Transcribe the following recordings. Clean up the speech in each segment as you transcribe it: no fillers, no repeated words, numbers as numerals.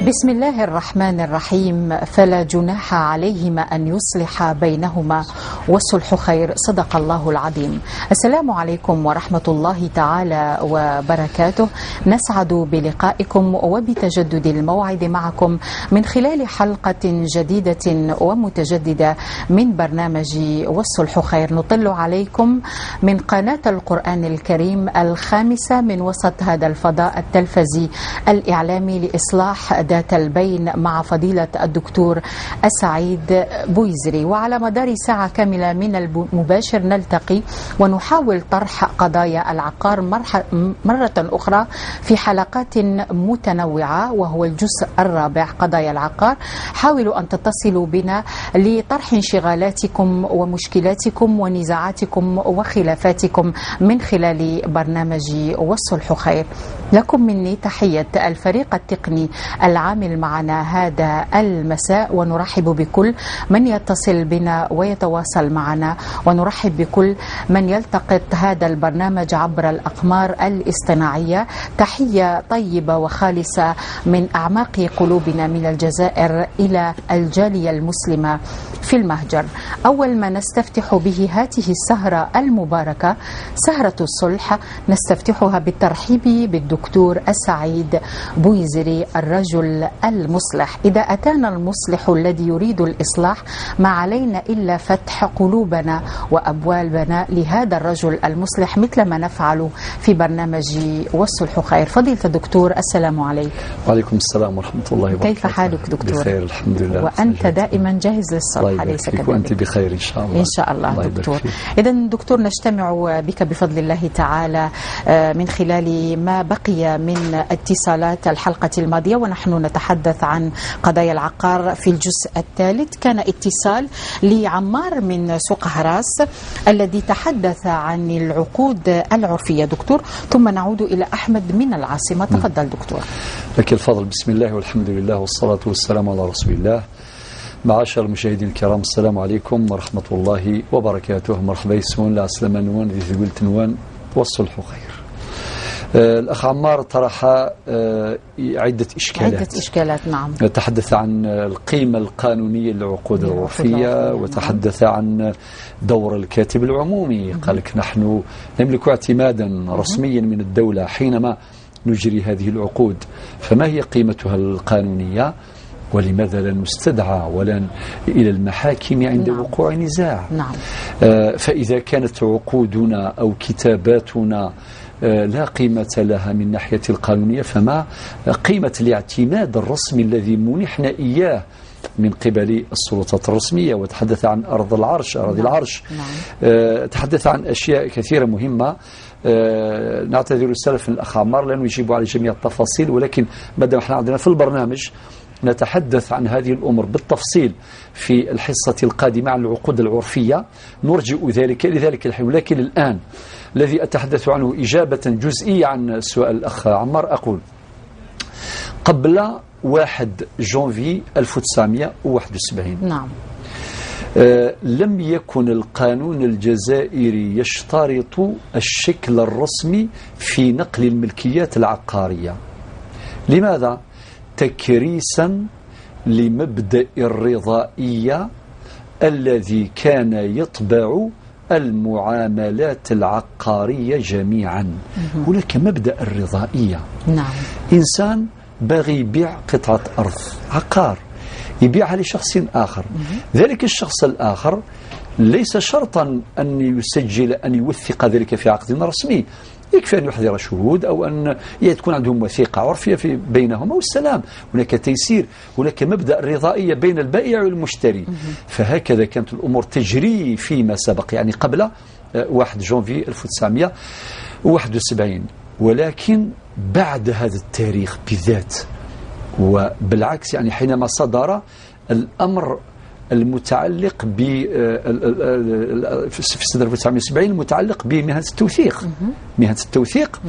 بسم الله الرحمن الرحيم. فلا جناح عليهما أن يصلح بينهما والصلح خير. صدق الله العظيم. السلام عليكم ورحمة الله تعالى وبركاته. نسعد بلقائكم وبتجدد الموعد معكم من خلال حلقة جديدة ومتجددة من برنامج والصلح خير. نطل عليكم من قناة القرآن الكريم الخامسة من وسط هذا الفضاء التلفزي الإعلامي لإصلاح ذات البين مع فضيلة الدكتور السعيد بويزري. وعلى مدار ساعة كاملة من المباشر نلتقي ونحاول طرح قضايا العقار مرة أخرى في حلقات متنوعة، وهو الجزء الرابع قضايا العقار. حاولوا أن تتصلوا بنا لطرح انشغالاتكم ومشكلاتكم ونزاعاتكم وخلافاتكم من خلال برنامج والصلح خير. لكم مني تحية الفريق التقني العامل معنا هذا المساء، ونرحب بكل من يتصل بنا ويتواصل معنا، ونرحب بكل من يلتقط هذا البرنامج عبر الأقمار الاصطناعية. تحية طيبة وخالصة من أعماق قلوبنا من الجزائر إلى الجالية المسلمة في المهجر. أول ما نستفتح به هذه السهرة المباركة، سهرة الصلح، نستفتحها بالترحيب بالدكتور السعيد بويزري الرجل المصلح. إذا أتانا المصلح الذي يريد الإصلاح ما علينا إلا فتح قلوبنا وأبوابنا لهذا الرجل المصلح، مثل ما نفعل في برنامج والصلح خير. فضيلة الدكتور، السلام عليكم. وعليكم السلام ورحمة الله وبركاته. كيف حالك دكتور؟ بخير الحمد لله. وأنت دائما جاهز للصلح، أليس كذلك؟ وأنت بخير إن شاء الله. إن شاء الله دكتور. إذا دكتور، نجتمع بك بفضل الله تعالى من خلال ما بقي من اتصالات الحلقة الماضية، ونحن نتحدث عن قضايا العقار في الجزء الثالث. كان اتصال لعمار من سوق هراس الذي تحدث عن العقود العرفية دكتور، ثم نعود إلى أحمد من العاصمة. تفضل دكتور. لك الفضل. بسم الله والحمد لله والصلاة والسلام على رسول الله. معاشر المشاهدين الكرام، السلام عليكم ورحمة الله وبركاته. مرحبا يسون لعسلامة نوان ذي ثقول تنوان والصلح خير. الأخ عمار طرح عدة إشكالات. نعم. تحدث عن القيمة القانونية للعقود العرفية، وتحدث عن دور الكاتب العمومي. قال لك نحن نملك اعتمادا رسميا من الدولة حينما نجري هذه العقود، فما هي قيمتها القانونية؟ ولماذا لا نستدعى ولا إلى المحاكم عند وقوع نزاع؟ نعم. فإذا كانت عقودنا أو كتاباتنا لا قيمة لها من ناحية القانونية، فما قيمة الاعتماد الرسمي الذي منحنا إياه من قبل السلطات الرسمية؟ وتحدث عن أرض العرش، أراضي العرش. تحدث عن أشياء كثيرة مهمة. نعتذر السلف الأخ عمار لا نجيب على جميع التفاصيل، ولكن مادام احنا عندنا في البرنامج نتحدث عن هذه الأمور بالتفصيل في الحصة القادمة عن العقود العرفية، نرجئ ذلك لذلك الحين. ولكن الآن الذي أتحدث عنه إجابة جزئية عن سؤال الأخ عمار، أقول قبل 1 جانفي 1971 نعم. لم يكن القانون الجزائري يشترط الشكل الرسمي في نقل الملكيات العقارية. لماذا؟ تكريسا لمبدأ الرضائية الذي كان يطبع المعاملات العقارية جميعا. هناك مبدأ الرضائية. نعم. إنسان باغي يبيع قطعة أرض عقار، يبيعها لشخص آخر. ذلك الشخص الآخر ليس شرطا أن يسجل، أن يوثق ذلك في عقد رسمي. يكفي أن يحضر شهود أو أن تكون عندهم وثيقة عرفية في بينهما والسلام. هناك تيسير، هناك مبدأ الرضائية بين البائع والمشتري. فهكذا كانت الأمور تجري فيما سبق، يعني قبل 1 جانفي 1971. ولكن بعد هذا التاريخ بالذات، وبالعكس يعني حينما صدر الأمر المتعلق في سنة 1970 المتعلق بمهنة التوثيق، مهنة التوثيق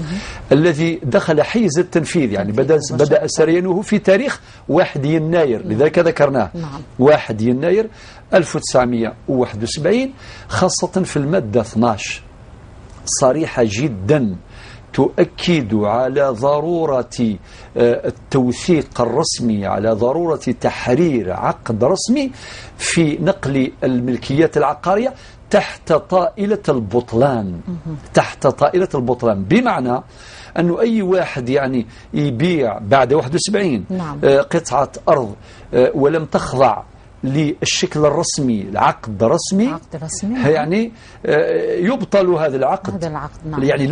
الذي دخل حيز التنفيذ، يعني بدأ سريانه في تاريخ 1 يناير، لذلك ذكرناه 1 يناير 1971، خاصة في المادة 12 صريحة جدا تؤكد على ضرورة التوثيق الرسمي، على ضرورة تحرير عقد رسمي في نقل الملكيات العقارية تحت طائلة البطلان. تحت طائلة البطلان، بمعنى أنه أي واحد يعني يبيع بعد 71 قطعة أرض ولم تخضع للشكل الرسمي، العقد رسمي، يعني يبطل هذا العقد. يعني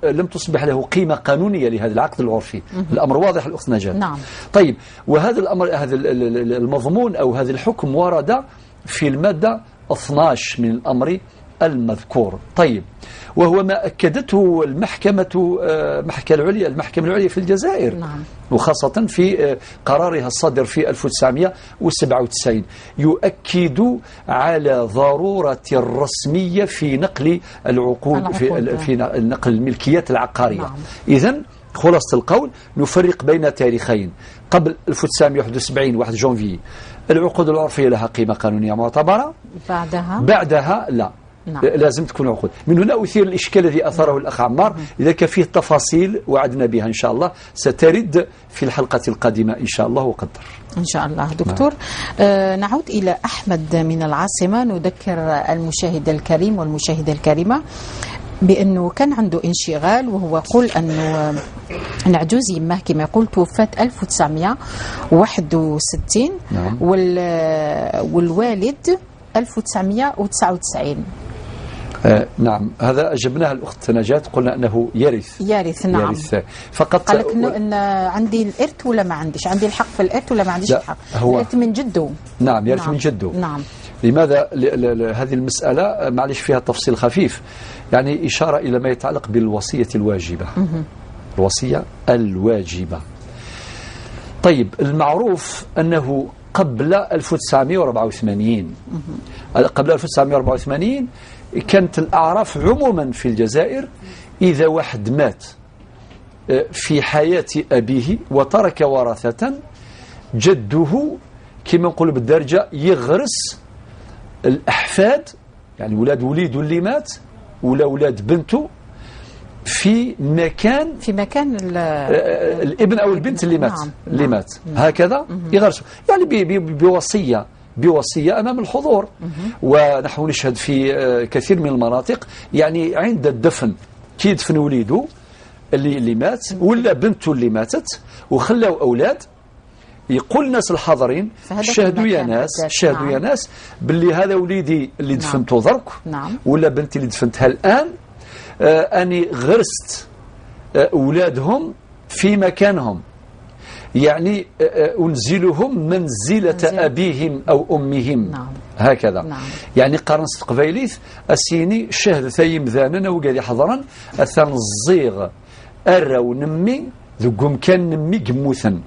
لم تصبح له قيمة قانونية لهذا العقد العرفي. الأمر واضح الأخت نجاة. طيب، وهذا الأمر، هذا المضمون أو هذا الحكم ورد في المادة 12 من الأمر المذكور. طيب، وهو ما أكدته المحكمة العليا في الجزائر، وخاصة في قرارها الصادر في 1997، يؤكد على ضرورة الرسمية في نقل العقود، في نقل الملكيات العقارية. إذن خلاصة القول، نفرق بين تاريخين. قبل 1971 1 جونفي العقود العرفية لها قيمة قانونية معتبرة، بعدها لا. لازم تكون عقود. من هنا أثير الإشكال الذي أثاره الأخ عمار، إذا كان فيه تفاصيل وعدنا بها إن شاء الله سترد في الحلقة القادمة إن شاء الله وقدر. إن شاء الله دكتور. نعود إلى أحمد من العاصمة. نذكر المشاهد الكريم والمشاهدة الكريمة بأنه كان عنده انشغال، وهو يقول أنه عجوز يماه كما يقول توفت 1961 والوالد 1999. نعم، هذا أجبناها الأخت نجاة، قلنا أنه يرث. نعم. يرث فقط. قال لك إن عندي الإرث ولا ما عنديش، عندي الحق في الإرث ولا ما عنديش الحق. الإرث من جده. نعم، يرث من جده. نعم. لماذا؟ هذه المسألة معلش فيها تفصيل خفيف، يعني إشارة إلى ما يتعلق بالوصية الواجبة. الوصية الواجبة. طيب، المعروف أنه قبل 1984 كانت الأعراف عموما في الجزائر إذا واحد مات في حياة أبيه وترك ورثة، جده كما نقول بالدارجة يغرس الأحفاد، يعني ولاد وليده اللي مات ولا ولاد بنته في مكان الابن أو البنت اللي مات. اللي مات هكذا يغرسوا، يعني بوصية أمام الحضور. ونحن نشهد في كثير من المناطق، يعني عند الدفن كي يدفن وليده اللي مات ولا بنته اللي ماتت وخلاوا أولاد، يقول الناس الحاضرين شاهدوا يا ناس باللي هذا وليدي اللي دفنته ذرك ولا بنتي اللي دفنتها الآن، أني غرست أولادهم في مكانهم، يعني أنزلهم منزلة أبيهم أو أمهم. هكذا. يعني قرن قبيليث السيني شهد ثيم ذاننا وقال حضرا أثان الزيغ أرى ونمي ذقوم كان نمي قموثا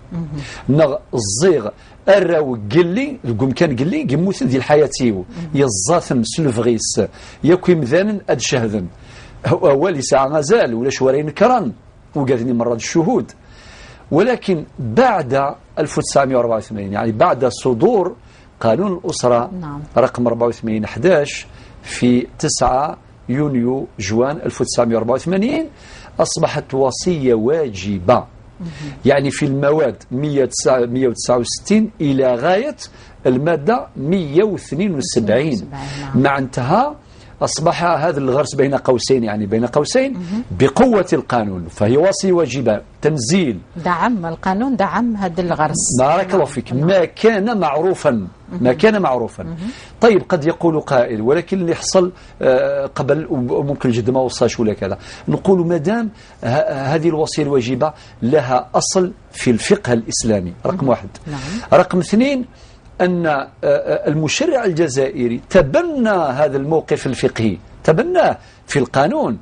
نغ الزيغ أرى وقلي ذقوم كان قلي قموثا ذي الحياتيو يزاثم سلفغيس يكوي مذانا أد شهدا أولي ساعة غزال ولا شوارين كران وقاذني مرة الشهود. ولكن بعد 1984 يعني بعد صدور قانون الأسرة رقم 84/11 في 9 يونيو جوان 1984 أصبحت وصية واجبة، يعني في المواد 169 إلى غاية المادة 172. مع انتهى أصبح هذا الغرس بين قوسين، يعني بين قوسين بقوة القانون، فهي وصية واجبة تنزيل. دعم القانون، دعم هذا الغرس. بارك الله فيك. ما كان معروفا. طيب، قد يقول قائل ولكن اللي حصل قبل وممكن جد ما وصاش ولا كذا، نقول مادام هذه الوصية الواجبة لها أصل في الفقه الإسلامي، رقم 1. رقم 2، أن المشرع الجزائري تبنى هذا الموقف الفقهي، تبناه في القانون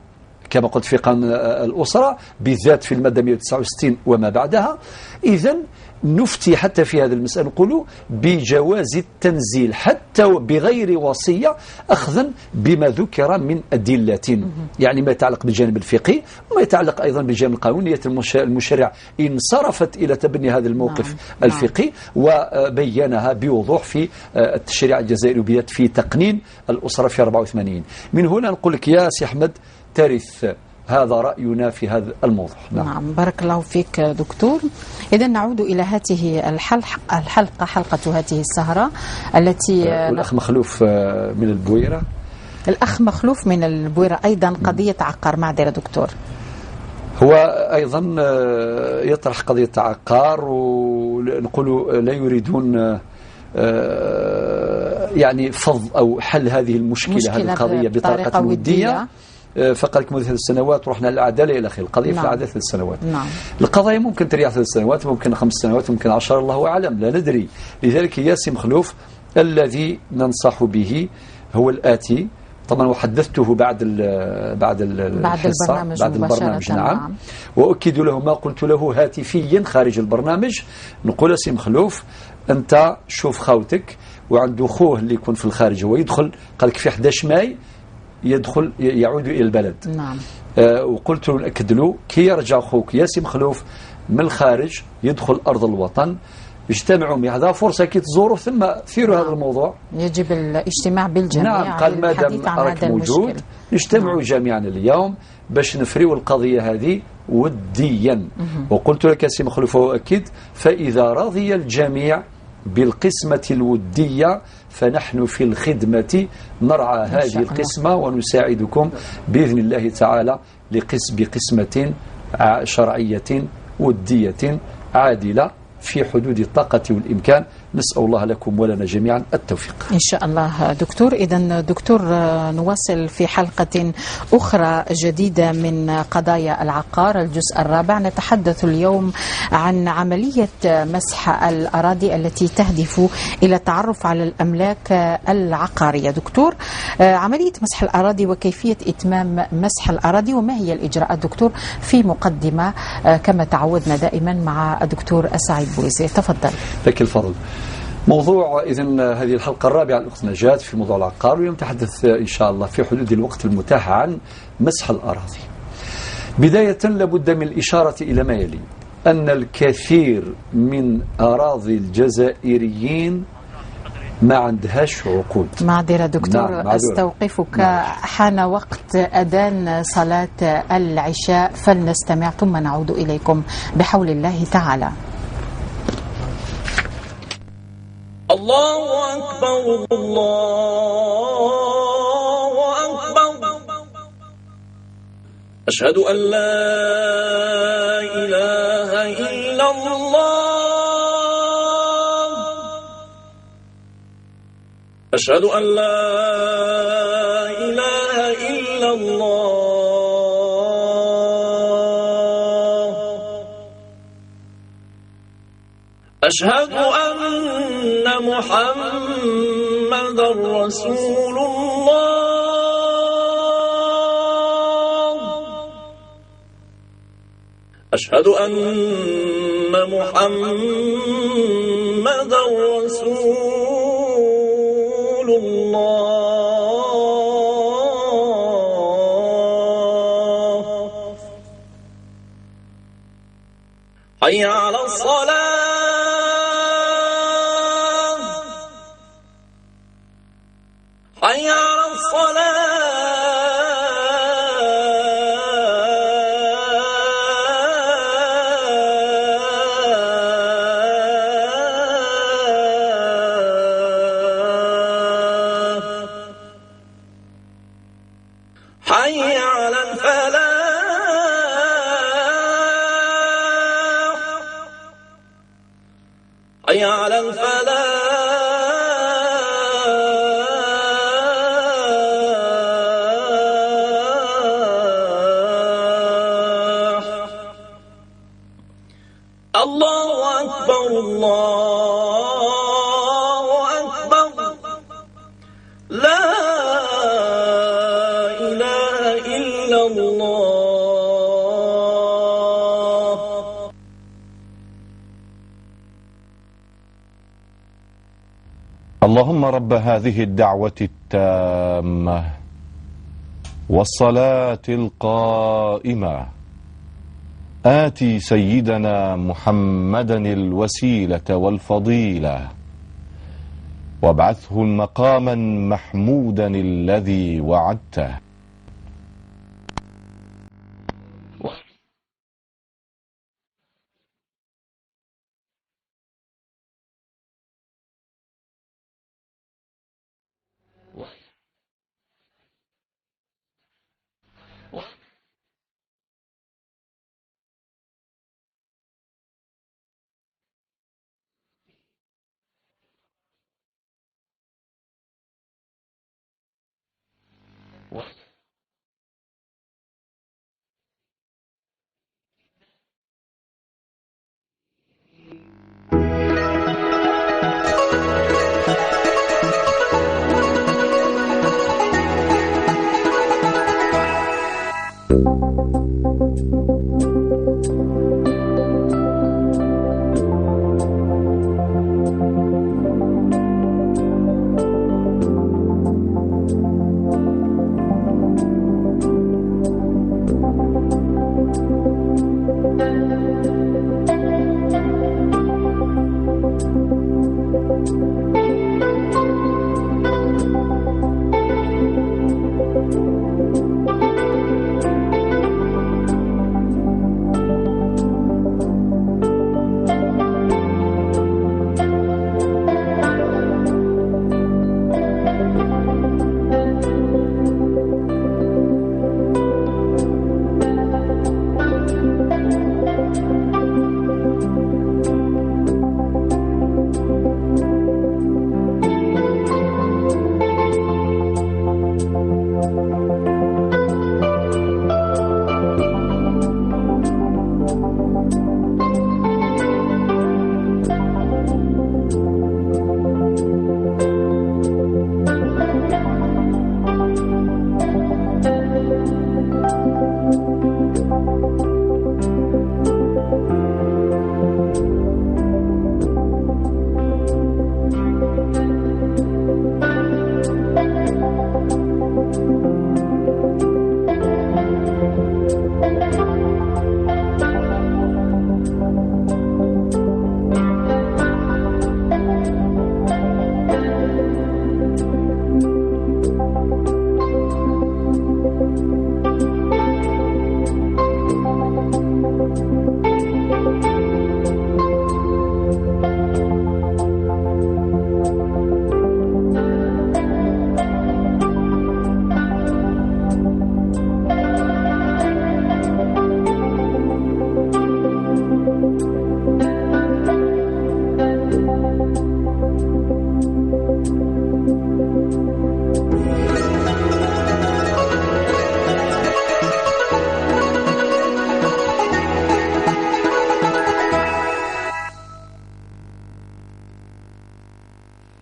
كما قلت في قانون الأسرة بالذات في المادة 169 وما بعدها. إذن نفتي حتى في هذا المسألة نقول بجواز التنزيل حتى بغير وصية، أخذا بما ذكر من أدلة، يعني ما يتعلق بالجانب الفقهي وما يتعلق أيضا بالجانب القانوني. المشرع انصرفت إلى تبني هذا الموقف الفقهي وبينها بوضوح في التشريع الجزائري وبالذات في تقنين الأسرة في 84. من هنا نقول لك يا سي أحمد ترث هذا رأينا في هذا الموضوع. نعم بارك الله فيك دكتور. إذا نعود إلى هذه الحلقة حلقة هذه السهرة التي الأخ مخلوف من البويرة. الأخ مخلوف من البويرة أيضا قضية عقار معذرة دكتور. هو أيضا يطرح قضية عقار، ونقول لا يريدون يعني فض أو حل هذه المشكلة هذه القضية بطريقة ودية. فقال لك منذ 3 سنوات رحنا للعدالة إلى آخره. القضية في العدالة 3 سنوات. القضايا ممكن تريح 3 سنوات، ممكن 5 سنوات، ممكن 10، الله أعلم، لا ندري. لذلك ياسي مخلوف الذي ننصح به هو الآتي. طبعا وحدثته بعد البرنامج نعم. وأكد له ما قلت له هاتفيا خارج البرنامج. نقول سي مخلوف أنت شوف خاوتك وعنده خوه اللي يكون في الخارج، هو يدخل قال لك في 11 ماي يعود إلى البلد. نعم. وقلت له نأكد له كي يرجع خوك ياسي مخلوف من الخارج يدخل أرض الوطن، اجتمعوا معه، هذا فرصة كي تزوروا ثم ثيروا هذا الموضوع. يجب الاجتماع بالجميع. نعم قال ما دام راك موجود نجتمعوا جميعا اليوم باش نفريوا القضية هذه وديا. وقلت لك سي مخلوف وأكد فإذا رضي الجميع بالقسمة الودية فنحن في الخدمة نرعى هذه القسمة ونساعدكم بإذن الله تعالى بقسمة شرعية ودية عادلة في حدود الطاقة والإمكان. نسأل الله لكم ولنا جميعا التوفيق إن شاء الله دكتور. إذن دكتور نواصل في حلقة أخرى جديدة من قضايا العقار الجزء الرابع. نتحدث اليوم عن عملية مسح الأراضي التي تهدف إلى التعرف على الأملاك العقارية. دكتور عملية مسح الأراضي وكيفية إتمام مسح الأراضي وما هي الإجراءات دكتور في مقدمة كما تعودنا دائما مع الدكتور سعيد بويزي. تفضل. لك الفضل. موضوع إذن هذه الحلقة الرابعة الأخت نجاة في موضوع العقار، واليوم نتحدث إن شاء الله في حدود الوقت المتاح عن مسح الأراضي. بداية لابد من الإشارة إلى ما يلي: أن الكثير من أراضي الجزائريين ما عندهاش عقود. معذرة دكتور. نعم أستوقفك. نعم. حان وقت أذان صلاة العشاء فلنستمع ثم نعود إليكم بحول الله تعالى. الله أكبر الله أكبر أشهد أن لا إله إلا الله أشهد أن لا إله إلا الله أشهد أن محمد رسول الله أشهد أن محمد رسول الله حي على الصلاة حي على الصلاة حي على الفلاح حي على الفلاح الله أكبر الله أكبر لا إله إلا الله. اللهم رب هذه الدعوة التامة والصلاة القائمة آتي سيدنا محمدا الوسيلة والفضيلة وابعثه مقاما محمودا الذي وعدته.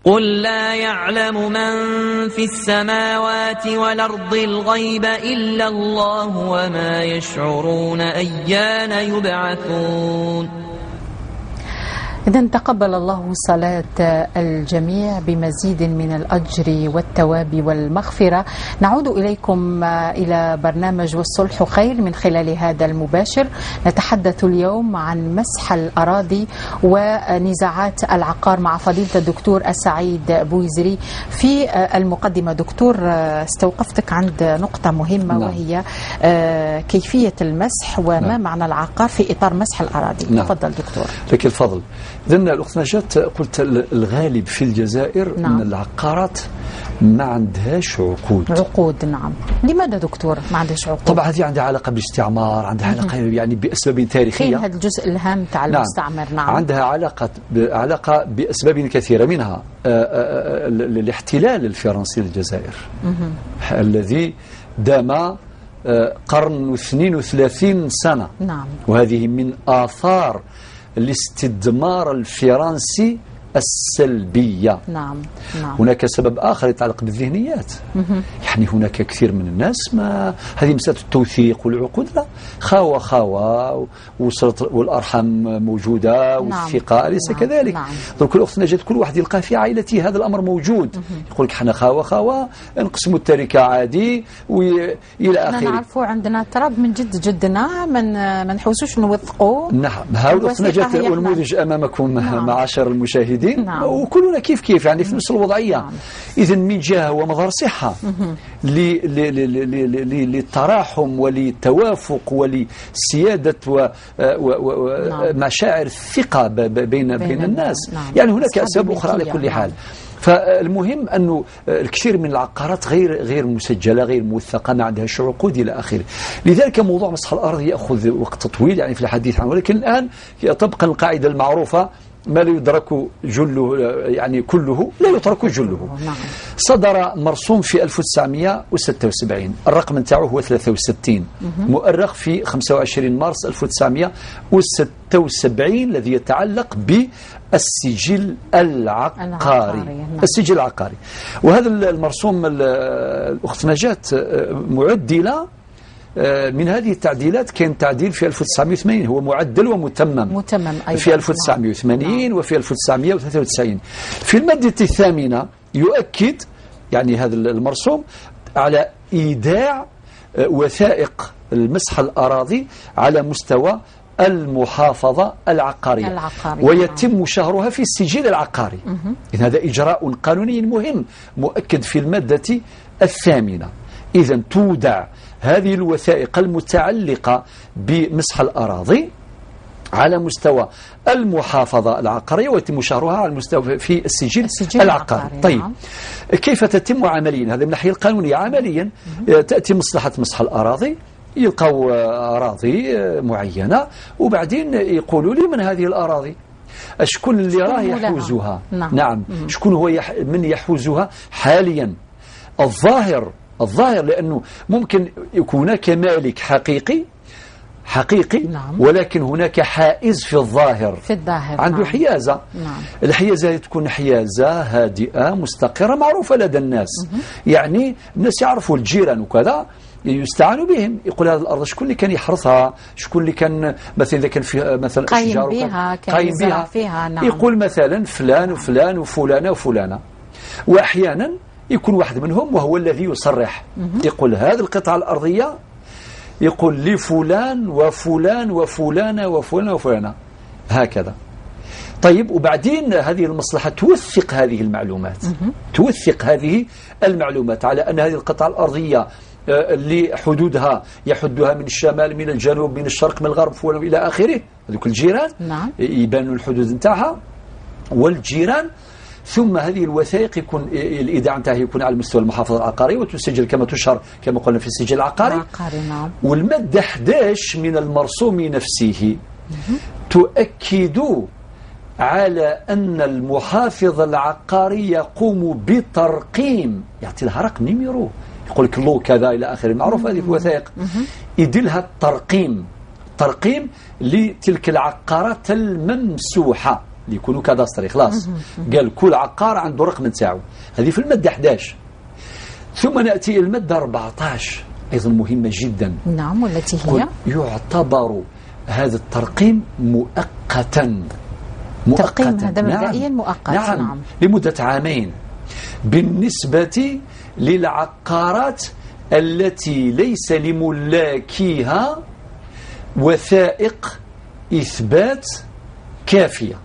قل لا يعلم من في السماوات والأرض الغيب إلا الله وما يشعرون أيان يبعثون. إذن تقبل الله صلاة الجميع بمزيد من الأجر والثواب والمغفرة. نعود إليكم إلى برنامج والصلح خير من خلال هذا المباشر. نتحدث اليوم عن مسح الأراضي ونزاعات العقار مع فضيلة الدكتور السعيد بويزري. في المقدمة دكتور استوقفتك عند نقطة مهمة وهي كيفية المسح وما معنى العقار في إطار مسح الأراضي. تفضل دكتور. لك الفضل. إذن الأخت نجاة قلت الغالب في الجزائر أن العقارات ما عندهاش عقود. نعم. لماذا دكتور ما عندهاش عقود؟ طبعا هذه عندها علاقة بالاستعمار، عندها علاقة يعني بأسباب تاريخية. هذا الجزء الهام تاع المستعمر. نعم. عندها علاقة بأسباب كثيرة، منها الاحتلال الفرنسي للجزائر الذي دام قرن 32 سنة. نعم. وهذه من آثار الاستدمار الفرنسي السلبية. نعم. هناك سبب آخر يتعلق بالذهنيات. يعني هناك كثير من الناس ما هذه مسألة التوثيق والعقود لا، خاوة والأرحام موجودة والثقة أليس كذلك؟ دونك الأخت نجاة كل واحد يلقى في عائلته هذا الأمر موجود. يقول لك حنا خاوة نقسموا التركة عادي وإلى آخره. نعرفوا عندنا تراب من جدنا ما نحوسوش نوثقوا. نعم. هاو الأخت نجاة والنموذج أمامكم معاشر المشاهدين. وكلنا كيف يعني في نفس الوضعية. إذن من جهة هو مظهر صحة للتراحم وللتوافق ولسيادة ومشاعر الثقة بين الناس. يعني هناك أسباب أخرى على كل حال. فالمهم أنه الكثير من العقارات غير مسجلة، غير موثقة، ما عندهاش عقود إلى آخره. لذلك موضوع مسح الأرض يأخذ وقت طويل يعني في الحديث عنه، ولكن الآن طبقا القاعدة المعروفة ما لا يدرك جله يعني كله لا يترك جله. صدر مرسوم في 1976، الرقم نتاعو هو 63، مؤرخ في 25 مارس 1976 الذي يتعلق بالسجل العقاري. السجل العقاري. وهذا المرسوم الأخت نجاة معدلة من هذه التعديلات. كان تعديل في 1980 هو معدل ومتمم أيضا في 1980 وفي 1993. في المادة الثامنة يؤكد يعني هذا المرسوم على إيداع وثائق المسح الأراضي على مستوى المحافظة العقارية ويتم شهرها في السجل العقاري. إذن هذا إجراء قانوني مهم مؤكد في المادة الثامنة. إذن تودع هذه الوثائق المتعلقة بمسح الأراضي على مستوى المحافظة العقارية ويتم شهرها على المستوى في السجل العقاري. طيب كيف تتم عمليا؟ هذا من الناحية القانونية. عمليا تأتي مصلحة مسح الأراضي، يلقوا أراضي معينة وبعدين يقولوا لي من هذه الأراضي شكون اللي راه يحوزها. نعم شكون هو من يحوزها حاليا. الظاهر لأنه ممكن يكون هناك مالك حقيقي ولكن هناك حائز في الظاهر عنده حيازة. الحيازة تكون حيازة هادئة مستقرة معروفة لدى الناس. يعني الناس يعرفوا الجيران وكذا يستعانوا بهم، يقول هذه الأرض شكون اللي كان يحرثها، شكون اللي كان مثلا إذا كان في مثلا قايم بها فيها. يقول مثلا فلان وفلان وفلانة وفلانة. وأحيانا يكون واحد منهم وهو الذي يصرح يقول هذه القطعة الأرضية يقول لي فلان وفلان وفلانة وفلانة وفلانة هكذا. طيب وبعدين هذه المصلحة توثق هذه المعلومات على أن هذه القطعة الأرضية اللي حدودها يحدها من الشمال من الجنوب من الشرق من الغرب إلى آخره. هذوك الجيران يبانوا الحدود نتاعها والجيران. ثم هذه الوثائق يكون الإيداع نتاعها يكون على مستوى المحافظة العقارية وتسجل كما تشهر كما قلنا في السجل العقاري. والمادة 11 من المرسوم نفسه تؤكد على أن المحافظ العقاري يقوم بترقيم، يعطي لها رقم نيميرو، يقول لك لو كذا إلى آخره، معروف هذه الوثائق، يدير لها ترقيم لتلك العقارات الممسوحة اللي يكونوا كاداستري. خلاص قال كل عقار عنده رقم نتاعو. هذه في المادة 11. ثم نأتي المادة 14 أيضا مهمة جدا. نعم والتي هي يعتبر هذا الترقيم مؤقتا. ترقيم هذا مبدئيا مؤقت. نعم لمدة 2 عام بالنسبة للعقارات التي ليس لملاكيها وثائق إثبات كافية.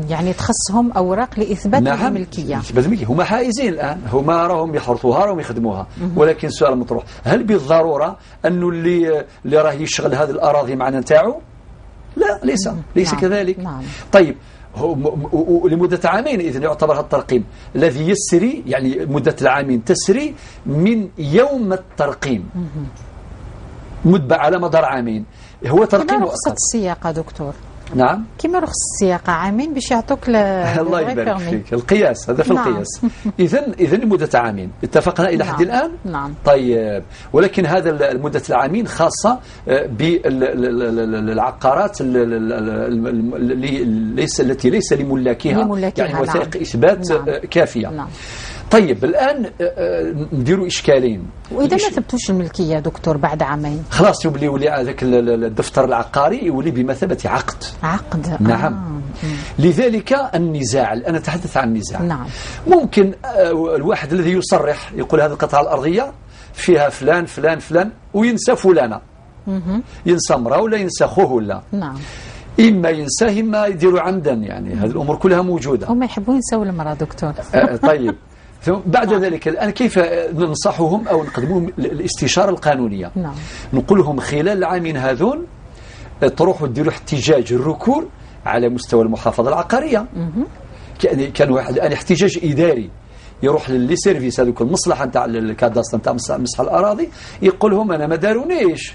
يعني تخصهم أوراق لإثبات الملكية. هم حائزين الآن، هم راهم يحرثوها راهم يخدموها. ولكن السؤال مطروح، هل بالضرورة أنه اللي راه يشغل هذه الأراضي معنا نتاعو؟ لا ليس كذلك. طيب لمدة 2 عام إذن يعتبر هذا الترقيم الذي يسري، يعني مدة 2 عام تسري من يوم الترقيم مدة على مدار 2 عام. هو ترقيم كما رخصة السياقة دكتور. نعم كما رخصة السياقة 2 عام باش يعطوك الله يبارك فيك القياس هذا في القياس. إذن لمدة 2 عام اتفقنا إلى حد الآن. طيب ولكن هذا المدة 2 عام خاصة بالعقارات التي ليس لملاكها يعني وثائق إثبات كافية. طيب الآن نديروا إشكالين. وإذا ما ثبتوش الملكية دكتور بعد 2 عام خلاص يولي هذاك الدفتر العقاري يولي بمثابة عقد. نعم. لذلك النزاع، أنا أتحدث عن النزاع. نعم. ممكن الواحد الذي يصرح يقول هذه القطعة الأرضية فيها فلان فلان فلان وينسى فلانة، ينسى امرأة ولا ينسى أخوه ولا. نعم. إما ينساه إما يديروا عمدا، يعني هذه الأمور كلها موجودة. هم يحبون ينسوا المرأة دكتور. طيب ثم بعد ذلك الآن كيف ننصحهم أو نقدمهم الاستشارة القانونية؟ نقول لهم خلال 2 عام هذون تروحوا ديروا احتجاج الركور على مستوى المحافظة العقارية. كان واحد الآن احتجاج إداري يروح للي سيرفيس هذوك المصلحة نتاع الكاداستر نتاع مسح الأراضي، يقول لهم أنا ما دارونيش،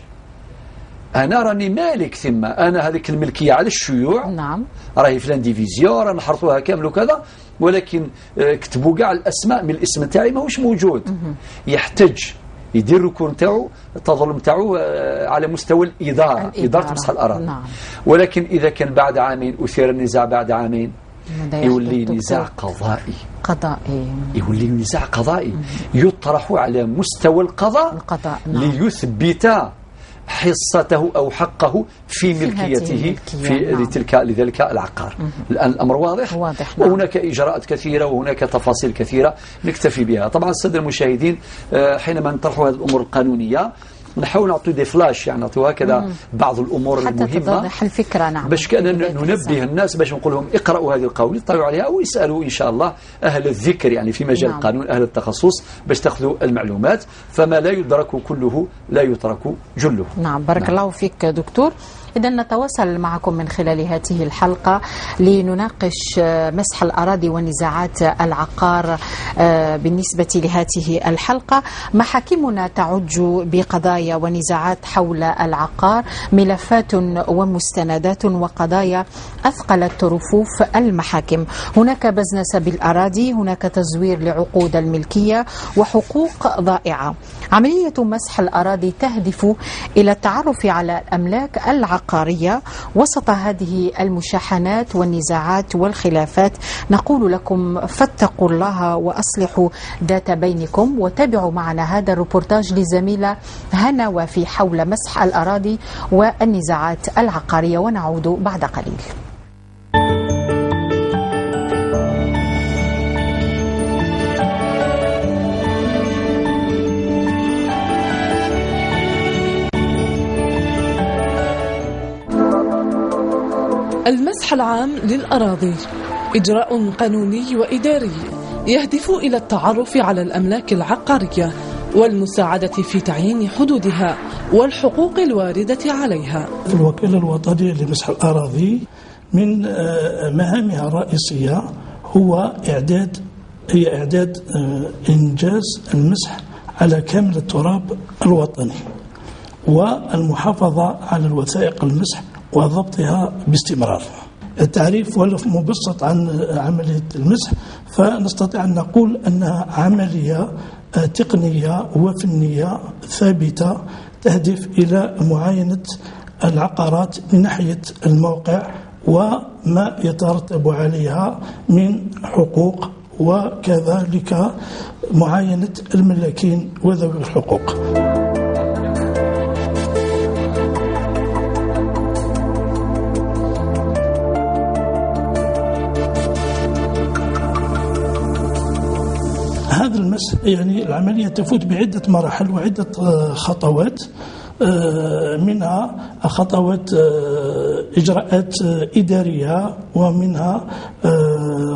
أنا راني مالك ثم أنا هذيك الملكية على الشيوع، نعم راهي فلان ديفيزيون رانا حرطوها كامل وكذا، ولكن كتبوا كاع الأسماء من الاسم تاعي ماهوش موجود. يحتج يدير الركون تاعو التظلم تاعو على مستوى الإدارة إدارة مسح الأراضي. نعم. ولكن إذا كان بعد عامين أثير النزاع بعد عامين يولي نزاع قضائي. يولي نزاع قضائي يطرح على مستوى القضاء نعم. ليثبت حصته أو حقه في ملكيته في لذلك العقار. الآن الأمر واضح نعم. وهناك إجراءات كثيرة وهناك تفاصيل كثيرة نكتفي بها. طبعا السادة المشاهدين حينما نطرح هذه الأمور القانونية نحاول نعطي دي فلاش، يعني نعطي هكذا بعض الأمور المهمة حتى تتضح الفكرة. نعم. باش ننبه الناس باش نقول لهم اقرأوا هذه القول يطلعوا عليها ويسألوا إن شاء الله أهل الذكر يعني في مجال القانون أهل التخصص باش تأخذوا المعلومات، فما لا يدرك كله لا يترك جله. نعم بارك الله فيك دكتور. إذا نتواصل معكم من خلال هذه الحلقة لنناقش مسح الأراضي ونزاعات العقار. بالنسبة لهذه الحلقة محاكمنا تعج بقضايا ونزاعات حول العقار، ملفات ومستندات وقضايا أثقلت رفوف المحاكم. هناك بزنس بالأراضي، هناك تزوير لعقود الملكية وحقوق ضائعة. عملية مسح الأراضي تهدف إلى التعرف على الأملاك العقارية. وسط هذه المشاحنات والنزاعات والخلافات نقول لكم فاتقوا الله وأصلحوا ذات بينكم. وتابعوا معنا هذا الروبورتاج لزميلة هنا وفي حول مسح الأراضي والنزاعات العقارية، ونعود بعد قليل. المسح العام للأراضي إجراء قانوني وإداري يهدف إلى التعرف على الأملاك العقارية والمساعدة في تعيين حدودها والحقوق الواردة عليها. الوكالة الوطنية لمسح الأراضي من مهامها الرئيسية هو إعداد إنجاز المسح على كامل التراب الوطني والمحافظة على الوثائق المسح وضبطها باستمرار. التعريف ولو مبسط عن عملية المسح فنستطيع أن نقول أنها عملية تقنية وفنية ثابتة تهدف إلى معاينة العقارات من ناحية الموقع وما يترتب عليها من حقوق، وكذلك معاينة الملاكين وذوي الحقوق. هذا المسح يعني العملية تفوت بعدة مراحل وعدة خطوات، منها خطوات إجراءات إدارية، ومنها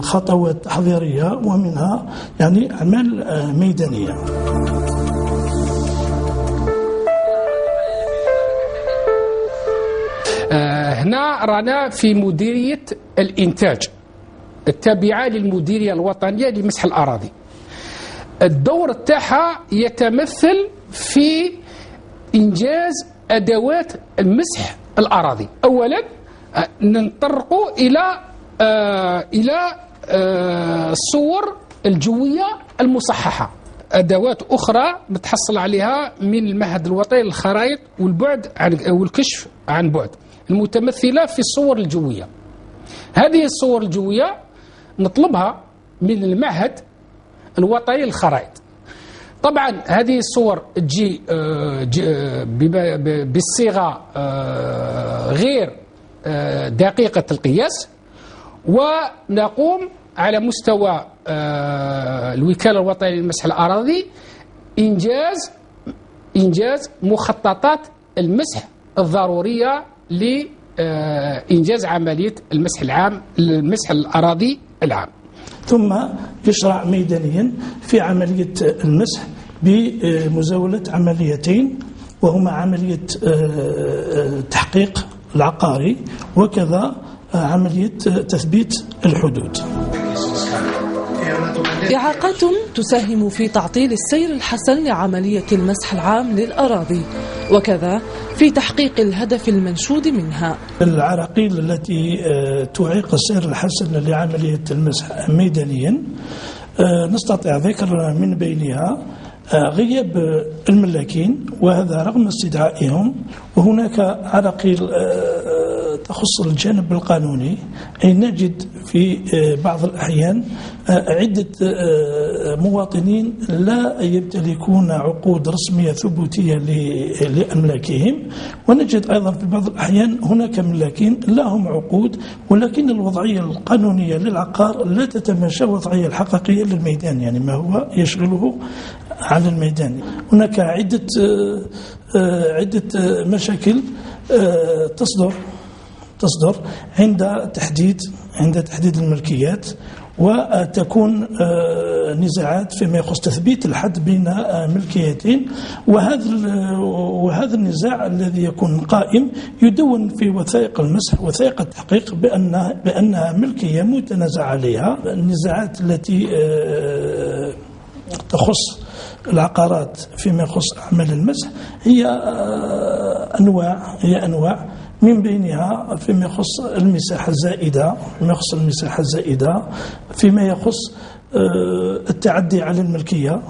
خطوات تحضيرية، ومنها يعني أعمال ميدانية. هنا رانا في مديرية الإنتاج التابعة للمديرية الوطنية لمسح الأراضي. الدور تاعها يتمثل في إنجاز أدوات المسح الأراضي. أولا ننطلق إلى الصور الجوية المصححة. أدوات أخرى نتحصل عليها من المعهد الوطني للخرائط والبعد والكشف عن بعد المتمثلة في الصور الجوية. هذه الصور الجوية نطلبها من المعهد الوطني للخرائط. طبعا هذه الصور تجي بالصيغة غير دقيقة القياس، ونقوم على مستوى الوكالة الوطنية لمسح الأراضي إنجاز مخططات المسح الضرورية لإنجاز عملية المسح العام المسح الأراضي العام. ثم يشرع ميدانيا في عملية المسح بمزاولة عمليتين، وهما عملية تحقيق العقاري وكذا عملية تثبيت الحدود. إعاقات تساهم في تعطيل السير الحسن لعملية المسح العام للأراضي، وكذا في تحقيق الهدف المنشود منها. العراقيل التي تعيق السير الحسن لعملية المسح ميدانيا نستطيع ذكر من بينها غياب الملاكين، وهذا رغم استدعائهم. وهناك عراقيل تخص الجانب القانوني، أي نجد في بعض الأحيان عدة مواطنين لا يمتلكون عقود رسمية ثبوتية لأملاكهم، ونجد أيضا في بعض الأحيان هناك ملاكين لهم عقود ولكن الوضعية القانونية للعقار لا تتماشى الوضعية الحقيقية للميدان، يعني ما هو يشغله عن الميدان. هناك عدة مشاكل تصدر عند تحديد الملكيات، وتكون نزاعات فيما يخص تثبيت الحد بين ملكيتين، وهذا النزاع الذي يكون قائم يدون في وثائق المسح، وثائق التحقيق بأنها ملكية متنازع عليها. النزاعات التي تخص العقارات فيما يخص أعمال المسح هي أنواع من بينها فيما يخص المساحة الزائدة، فيما يخص التعدي على الملكية،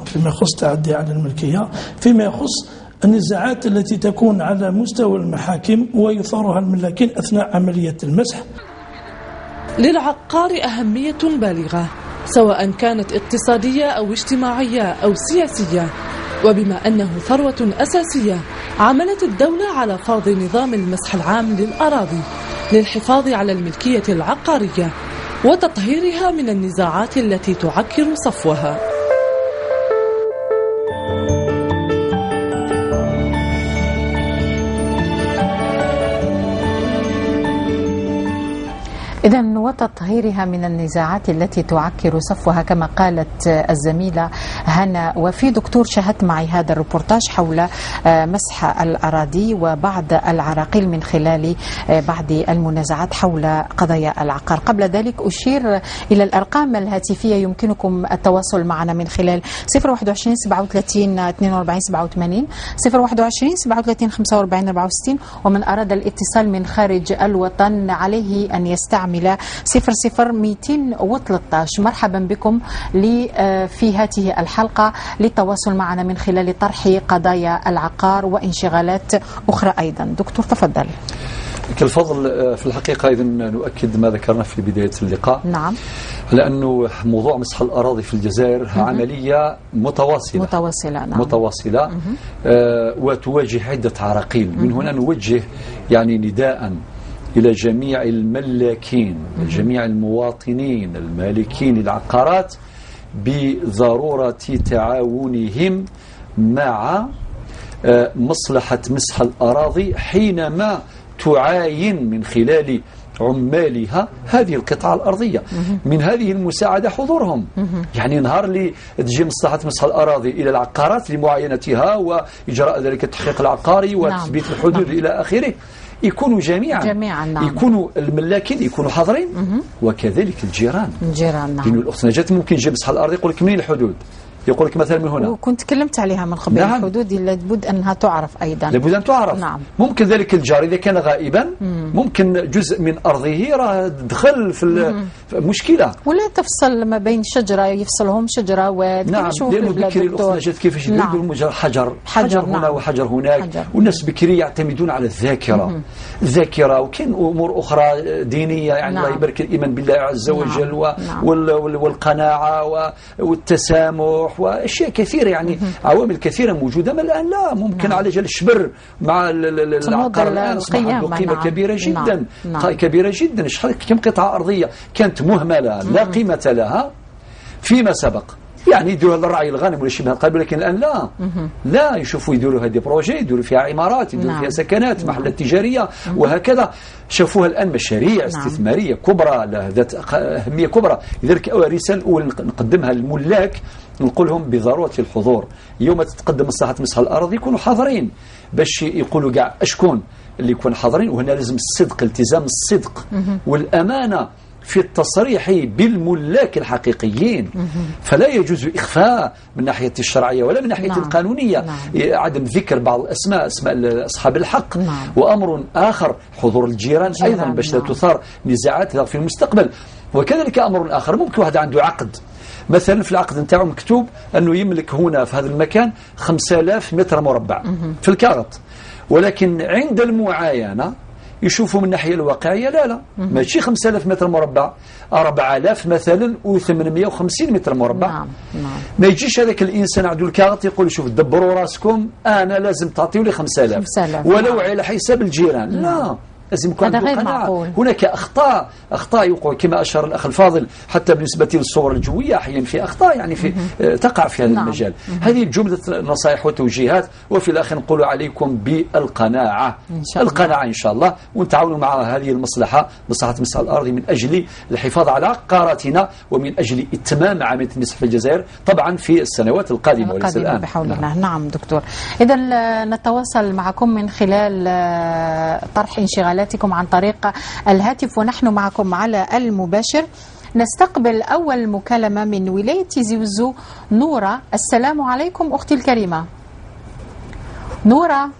فيما يخص النزاعات التي تكون على مستوى المحاكم ويثارها الملاكين أثناء عملية المسح. للعقار أهمية بالغة سواء كانت اقتصادية أو اجتماعية أو سياسية، وبما أنه ثروة أساسية عملت الدولة على فرض نظام المسح العام للأراضي للحفاظ على الملكية العقارية وتطهيرها من النزاعات التي تعكر صفوها. إذن وتطهيرها من النزاعات التي تعكر صفوها كما قالت الزميلة هنا. وفي دكتور شاهدت معي هذا الريبورتاج حول مسح الأراضي وبعض العراقيل من خلال بعض المنازعات حول قضايا العقار. قبل ذلك أشير إلى الأرقام الهاتفية يمكنكم التواصل معنا من خلال 021 37 42 87 021 37 45 64، ومن أراد الاتصال من خارج الوطن عليه أن يستعمل 00213. مرحبا بكم في هذه الحلقة للتواصل معنا من خلال طرح قضايا العقار وانشغالات أخرى أيضا. دكتور تفضل. كالفضل. في الحقيقة أيضا نؤكد ما ذكرنا في بداية اللقاء، نعم، لأنه موضوع مسح الأراضي في الجزائر عملية متواصلة وتواجه عدة عراقيل. من هنا نوجه يعني نداء إلى جميع الملاكين، جميع المواطنين المالكين للعقارات بضرورة تعاونهم مع مصلحة مسح الأراضي حينما تعاين من خلال عمالها هذه القطعة الأرضية. من هذه المساعدة حضورهم، يعني نهار اللي تجي مصلحة مسح الأراضي إلى العقارات لمعاينتها وإجراء ذلك التحقيق العقاري وتثبيت الحدود إلى آخره، يكونوا جميعا نعم. يكونوا الملاكين يكونوا حاضرين، وكذلك الجيران. نعم. لأن الأخت نجاة ممكن يجي مسح الأرض يقول لك منين الحدود، يقول لك مثلا من هنا، وكنت تكلمت عليها من قبل. نعم. الحدود لابد أنها تعرف أيضا، لابد أن تعرف. نعم. ممكن ذلك الجار إذا كان غائبا ممكن جزء من أرضه راه دخل في مشكلة، ولا تفصل ما بين شجرة، يفصلهم شجرة نعم. لأنه بكري الأخت نجاة كيفاش يقولوا نعم. حجر هنا نعم. وحجر هناك والناس بكري يعتمدون على الذاكرة وكاين أمور أخرى دينية، يعني الله يبارك الإيمان بالله عز وجل نعم. والقناعة والتسامح وأشياء كثيرة، يعني عوامل كثيرة موجودة. ما الآن لا ممكن على جال الشبر مع العقار الآن أصبح عنده قيمة كبيرة جدا، كبيرة جدا. كم قطعة أرضية كانت مهملة لا قيمة لها فيما سبق، يعني يديروا الرعي الغنم ولا شيء من هذا، لكن الآن لا يشوفوا يديروا هذه بروجي، يديروا فيها عمارات، يديروا فيها سكنات، محلات تجارية وهكذا. شافوها الآن مشاريع استثمارية كبرى ذات أهمية كبرى. لذلك رسالة أولى نقدمها للملاك، نقول لهم بضرورة الحضور يوم تتقدم مصلحة مسح الأرض، يكونوا حاضرين باش يقولوا كاع أشكون اللي يكون حاضرين. وهنا لازم الصدق، التزام الصدق والأمانة في التصريح بالملاك الحقيقيين، فلا يجوز إخفاء من ناحية الشرعية ولا من ناحية القانونية عدم ذكر بعض الأسماء، أسماء أصحاب الحق. وأمر آخر حضور الجيران أيضا باش لا تثار نزاعات في المستقبل. وكذلك أمر آخر، ممكن واحد عنده عقد مثلا، في العقد نتاعو مكتوب أنه يملك هنا في هذا المكان 5000 متر مربع في الكارت، ولكن عند المعاينة يشوفوا من الناحية الواقعية لا ماشي 5000 متر مربع، 4000 مثلا و850 متر مربع. ما يجيش هذاك الإنسان عنده الكارت يقول شوف دبروا راسكم أنا لازم تعطيوا لي 5000 ولو على حساب الجيران. لا، لازم يكون عنده قناعة. هناك أخطاء يوقع كما أشار الأخ الفاضل، حتى بالنسبة للصور الجوية أحيانا في أخطاء يعني في تقع في هذا المجال. هذه جملة نصائح وتوجيهات، وفي الآخر نقول عليكم بالقناعة، القناعة إن شاء الله، ونتعاونوا مع هذه المصلحة، مصلحة مسح الأرض، من أجل الحفاظ على عقاراتنا ومن أجل إتمام عملية المسح في الجزائر طبعا في السنوات القادمة وليس الآن بحول الله. نعم دكتور، إذا نتواصل معكم من خلال طرح انشغالاتكم عن طريق الهاتف، ونحن معكم على المباشر. نستقبل أول مكالمة من ولاية زيوزو. نورة، السلام عليكم أختي الكريمة. نورة،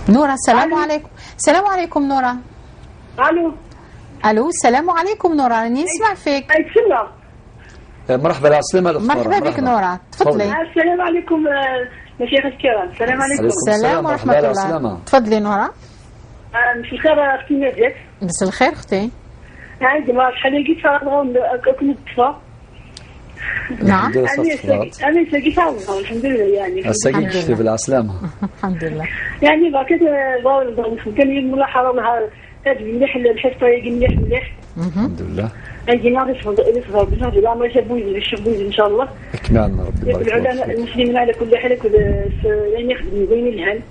السلام عليكم. السلام عليكم نورة. ألو، السلام عليكم نورة، راني نسمع فيك. مرحبا، العسلامة. مرحبا بك نورة، تفضلي. السلام عليكم مشايخ الكرام. السلام عليكم. السلام ورحمة الله. تفضلي نورة. مساء الخير اختي نادية. مساء الخير اختي. عندي ما شحال لقيت كنت طفا. نعم. أنا ساقي صعبة الحمد لله يعني. الساقي شتي بالعسلامة. الحمد لله. يعني بقى كده كان الملاحظة مع هذا مليح الحصة يجي مليح. الحمد لله. عندي ناقص بزاف لا ما يشبوز إن شاء الله. أكملنا ربي يبارك فيك. العلماء المسلمين على كل حال يعني يخدموا بين الهن.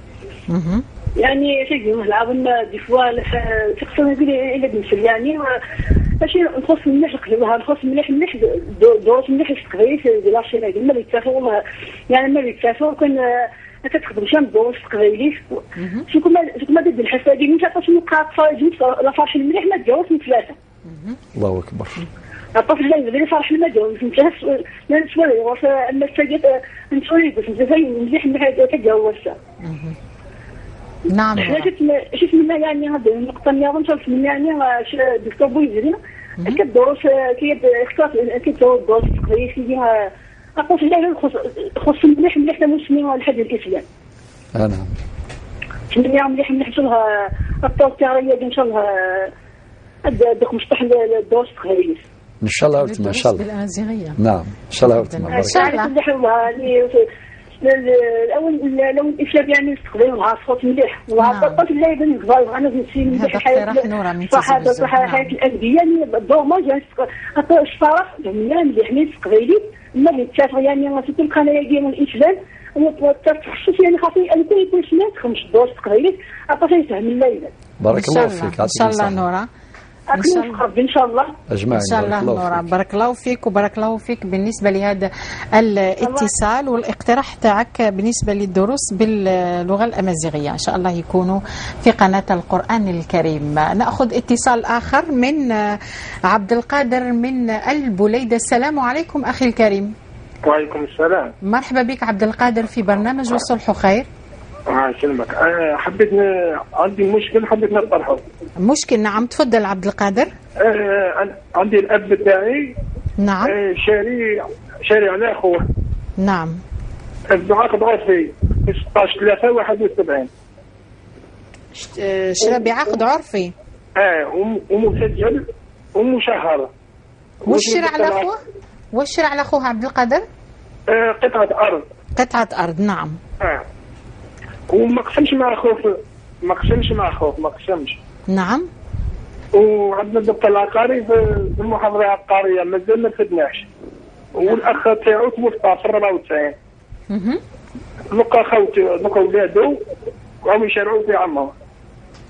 يعني شيء العظم دي فوا تقصد نقول إلا بنسل يعني ماشي نخص مليح نقلبها، نخص مليح دورات مليح التقريس ديال لاشين هذه ما يتفاهموا يعني ما يتفاهموا كان كتخدم شام دورات التقريس شكون ما دد الحسابه ديال انت عطاش نقاط فاجئ لا فرح المليح ما تجاوز من ثلاثه. الله اكبر. عطاش اللي فرح ما تجاوز من ثلاثه لا نسوي واش اما سجت نسوي بس زي مليح ما تجاوز. نعم. شفت منها يعني هذه النقطة اللي نشوف منها يعني دكتور بويزري كدروس اختار كدروس تقريبا فيها أقول لا خص مليح المسلمين لحد الإسلام. نعم. مليح لها التوتيرية إن شاء الله دوك مشطح الدروس تقريبا. إن شاء الله وتما إن شاء الله. نعم إن شاء الله وتما. إن شاء الله. الأول لو الإسلام يعني استخدامها صوت مليح وعطت الله يبين الغاية أنا في مليح حياة الأنبياء يعني الضوء ما جاء حتى الشرف جميع مليح من تقبيلي ما يتشافى يعني في كل قناة ديال الإسلام وتخصص يعني خاصني أن يكون سمعت خمس دور تقبيلي عطى يفهم الله. بارك الله فيك. إن شاء الله نورا. إن شاء الله أجمعين. إن شاء الله نورا. بارك الله فيك وبارك الله فيك بالنسبة لهذا الاتصال والاقتراح تاعك بالنسبة للدروس باللغة الأمازيغية، إن شاء الله يكونوا في قناة القرآن الكريم. نأخذ اتصال آخر من عبد القادر من البليدة. السلام عليكم أخي الكريم. وعليكم السلام. مرحبا بك عبد القادر في برنامج والصلح خير. يسلمك. حبيت عندي مشكل حبيت نطرحه. مشكل؟ نعم تفضل عبد القادر. عندي الأب تاعي. نعم. شاري على أخوه. نعم. بعقد عرفي 16/3/71. شرى بعقد عرفي. ومسجل ومشهر. وش شرى على أخوه؟ وش شرى على أخوه عبد القادر؟ قطعة أرض. قطعة أرض. نعم. وما قسمش مع أخوه. نعم. وعندنا الدكتور العقاري في المحافظة العقارية مازال ما فدناش. والأخ تاعو توفى في 94. لقى خوتي ولادو وهم يشارعوا في عمهم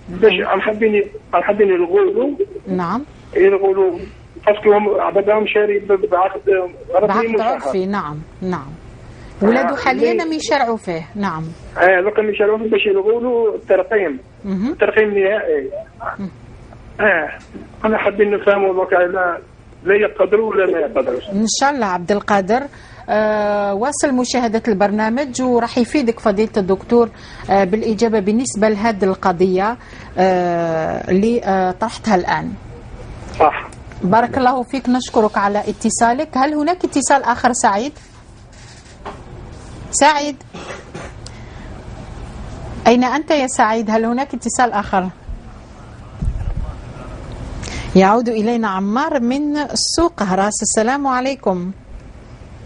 باش حابين يلغوا. نعم. يلغوا باسكو هم عبدهم شاري بعقد عرفي. نعم. ولادو حاليا ما يشرعوا فيه. نعم. لقى يشرعوا فيه باش يلغوا له الترقيم النهائي. انا حابين نفهموا لا يقدروا ولا ما يقدروش. إن شاء الله عبد القادر. واصل مشاهدة البرنامج وراح يفيدك فضيلة الدكتور بالإجابة بالنسبة لهذه القضية اللي طرحتها الآن. صح. بارك الله فيك، نشكرك على اتصالك. هل هناك اتصال آخر سعيد؟ سعيد أين أنت يا سعيد؟ هل هناك اتصال آخر؟ يعود إلينا عمار من السوق هراس. السلام عليكم.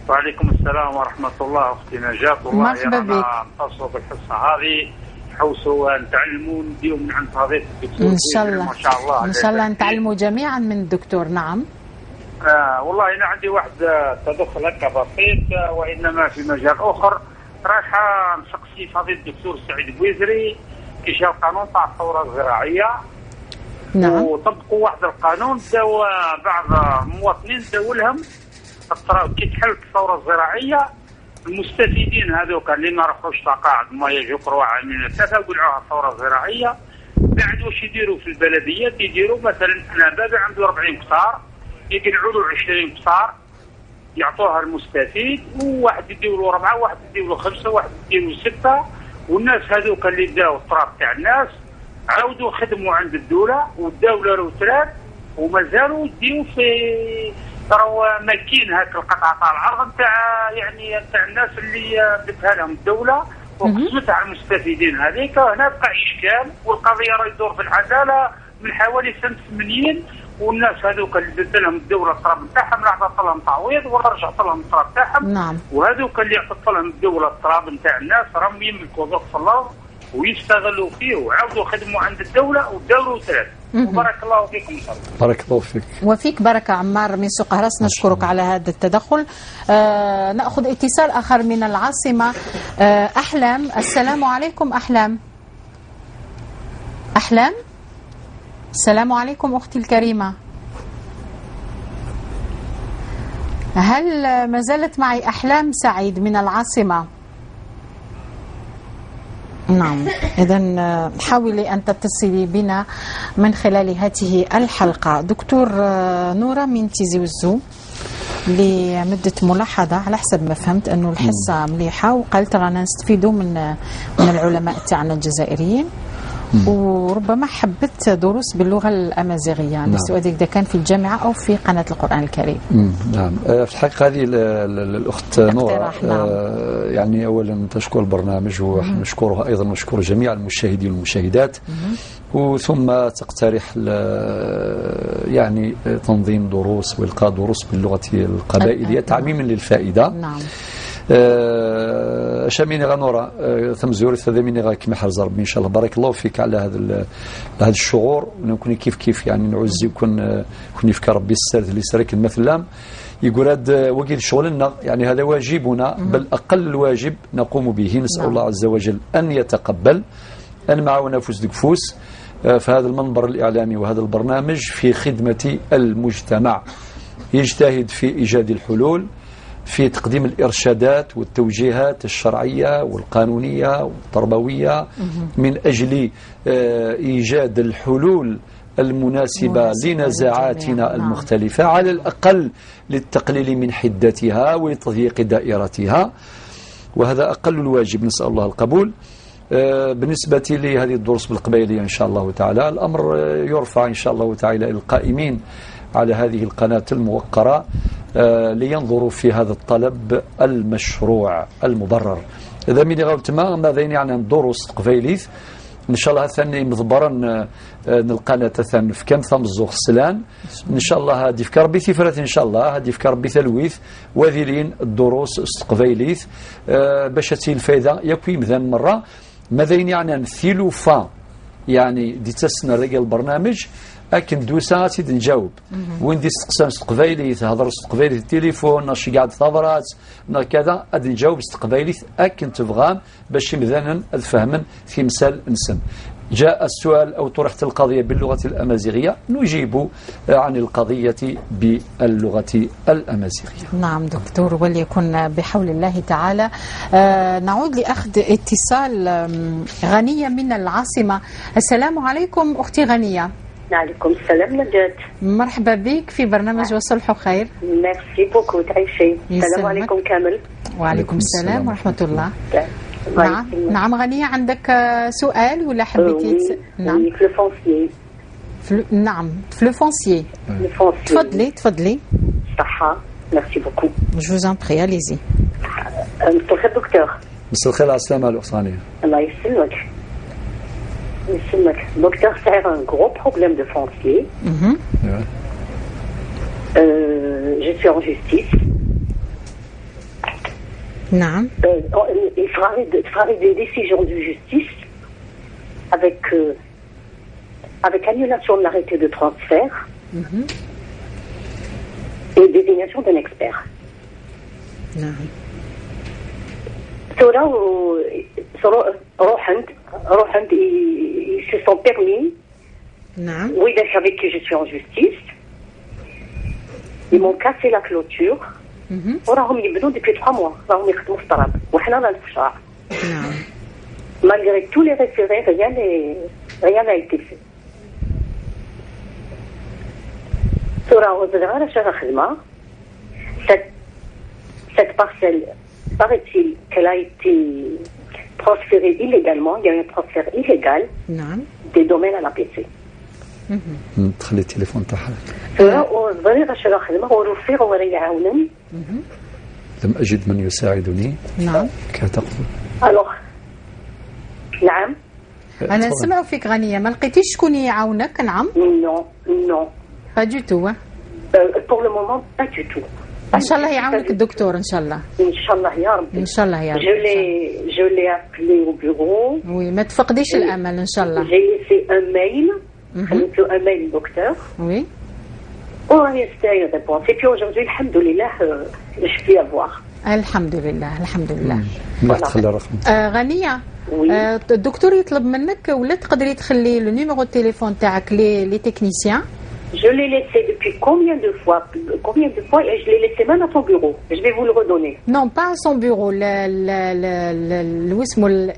وعليكم السلام ورحمة الله. أختي نجاة، والله مرحبا بك. نتصل بالحصة هذه حوسوا نتعلموا نديو من عند هذا الدكتور. إن شاء الله ما شاء الله إن شاء الله نتعلموا جميعا من الدكتور. نعم. والله أنا عندي واحد تدخل هكا بسيط، وإنما في مجال آخر راح نسقسي فضيلة الدكتور سعيد بويزري كي جا القانون تاع الثورة الزراعية. نعم. وطبقوا واحد القانون داو بعض المواطنين داولهم كي تحلت الثورة الزراعية المستفيدين هذوك اللي ما رفعوش تقاعد ما يجوا قروع عاملين ثلاثة وقلعوها الثورة الزراعية، بعد واش يديروا في البلديات؟ يديروا مثلا أنا بابا عنده 40 قطار يقلعوا له 20 قطار يعطوها المستفيد، وواحد يدير له 4 واحد يدير له 5 واحد يدير له 6، والناس هذوك اللي داو الطراب تاع الناس عاودوا خدموا عند الدولة والدولة روترات ومازالوا يديو في راهو ماكين هاك القطعة تاع العرض نتاع يعني نتاع الناس اللي بدها لهم الدولة وقسمتها على المستفيدين هذيك. هنا بقى إشكال والقضية راه يدور في العدالة من حوالي سنة 80، والناس هذوك اللي بدت لهم الدولة الطراب نتاعهم لا عطات لهم تعويض ولا رجعت لهم الطراب نتاعهم. نعم. وهذوك اللي عطات لهم الدولة الطراب نتاع الناس راهم يملكوا ضغط الأرض ويستغلوا فيه وعاودوا خدموا عند الدولة ودوروا ثلاث. وبارك الله فيكم. بارك الله فيك. وفيك بركة عمار من سوق هراس، نشكرك على هذا التدخل. نأخذ اتصال آخر من العاصمة. أحلام. السلام عليكم أحلام. أحلام السلام عليكم أختي الكريمة. هل ما زالت معي أحلام سعيد من العاصمة؟ نعم، إذن حاولي أن تتصلي بنا من خلال هذه الحلقة. دكتور نورة من تيزي وزو لمدة ملاحظة على حسب ما فهمت أنه الحصة مليحة، وقالت رانا نستفيدوا من العلماء تاعنا الجزائريين، وربما حبت دروس باللغة الأمازيغية. نعم. السؤال إذا كان في الجامعة أو في قناة القرآن الكريم. نعم. في الحقيقة هذه الأخت نورة نعم. يعني أولا تشكر البرنامج ونشكرها أيضا، نشكر جميع المشاهدين والمشاهدات، وثم تقترح يعني تنظيم دروس وإلقاء دروس باللغة القبائلية تعميما للفائدة. نعم. شاميني غنورة ثم زوري ثميني غا كما حرز ربي ان شاء الله. بارك الله فيك على هذا الشعور، ونكون كيف يعني نعزي كون يفكر ربي السرد اللي سرك المثلام يقول هذا وكيل شغلنا، يعني هذا واجبنا بل اقل الواجب نقوم به. نسال الله عز وجل ان يتقبل ان معنا فوز دكفوس في هذا المنبر الاعلامي وهذا البرنامج في خدمه المجتمع، يجتهد في ايجاد الحلول، في تقديم الإرشادات والتوجيهات الشرعية والقانونية والتربوية من أجل إيجاد الحلول المناسبة لنزاعاتنا المختلفة، على الأقل للتقليل من حدتها ولتضييق دائرتها، وهذا أقل الواجب. نسأل الله القبول. بالنسبة لهذه الدروس بالقبائلية إن شاء الله تعالى الأمر يرفع إن شاء الله تعالى إلى القائمين على هذه القناة الموقرة لينظروا في هذا الطلب المشروع المبرر. إذا من غاوت ماذا يعني الدروس قبيليث إن شاء الله ثاني مضبرا القناة ثاني في كم ثم الزوخ السلان إن شاء الله هذه في كربي ثفرة إن شاء الله هذه في كربي ثلويث وذيلين الدروس استقبيليث باش تسيل الفايدة يكوي مثلا مرة ماذا يعني نثيلو فا يعني دي تسنى رجال البرنامج لكن دوسا تيد نجاوب وين دي استقسام استقبايلي تهضر استقبايلي التليفون ناشي قاعد ثغرات كذا ادي نجاوب استقبايلي اكن تبغى باش مثلا افهمن في مثال نسن. جاء السؤال او طرحت القضيه باللغه الامازيغيه نجيب عن القضيه باللغه الامازيغيه. نعم دكتور، وليكن بحول الله تعالى. نعود لاخذ اتصال غنيه من العاصمه. السلام عليكم اختي غنيه. عليكم السلام نجاة. مرحبا بك في برنامج وصلح خير. ميرسي بوكو تعيشي. السلام عليكم كامل. وعليكم السلام ورحمة الله. نعم غنية، عندك سؤال ولا حبيتي نعم في الفونسيي. نعم في لو فونسيي. تفضلي. صحة. ميرسي بوكو. جو vous en prie, allez-y. مساء الخير دكتور. مساء الخير على السلامة الأخت غنية. الله يسلمك. Docteur, c'est un gros problème de foncier. Je suis en justice. Non. Il fera des décisions de justice avec annulation de l'arrêté de transfert et désignation d'un expert. Non. روحند ils se sont permis. Oui, avec qui je suis en justice. Ils m'ont cassé la clôture. وراهم يبنوا depuis 3 mois. راهم يخدموا في الطراب وحنا لا الفشار. Malgré tous les référés, rien n'a été fait. راهو صغيرة شغالة خدمة. Cette parcelle, paraît-il qu'elle a été transférée illégalement. Il y a eu un transfert illégal des domaines à la PC. تخلي التليفون تاعها. صغيرة شغالة خدمة ورفيق ولا يعاونني. لم أجد من يساعدني. نعم. كتقول. نعم. أنا سمع فيك غنية، ما لقيتيش شكون يعاونك؟ نعم. Non. Pas du tout. Pour le moment, pas du tout. إن شاء الله يعاونك الدكتور إن شاء الله. إن شاء الله يا رب. إن شاء الله يا رب. Je l'ai appelé au bureau. Oui, ما تفقديش الأمل إن شاء الله. J'ai laissé un mail. خليت له un mail docteur. Oui. On a resté à une réponse. Et puis aujourd'hui, alhamdoulilah, je peux avoir. الحمد لله. ما تخلي رقم. غنية. الدكتور يطلب منك ولا تقدري تخلي لو نيميرو التليفون تاعك لي تكنيسيان. Je l'ai laissé depuis combien de fois et je l'ai laissé même à son bureau. Je vais vous le redonner. Non, pas à son bureau.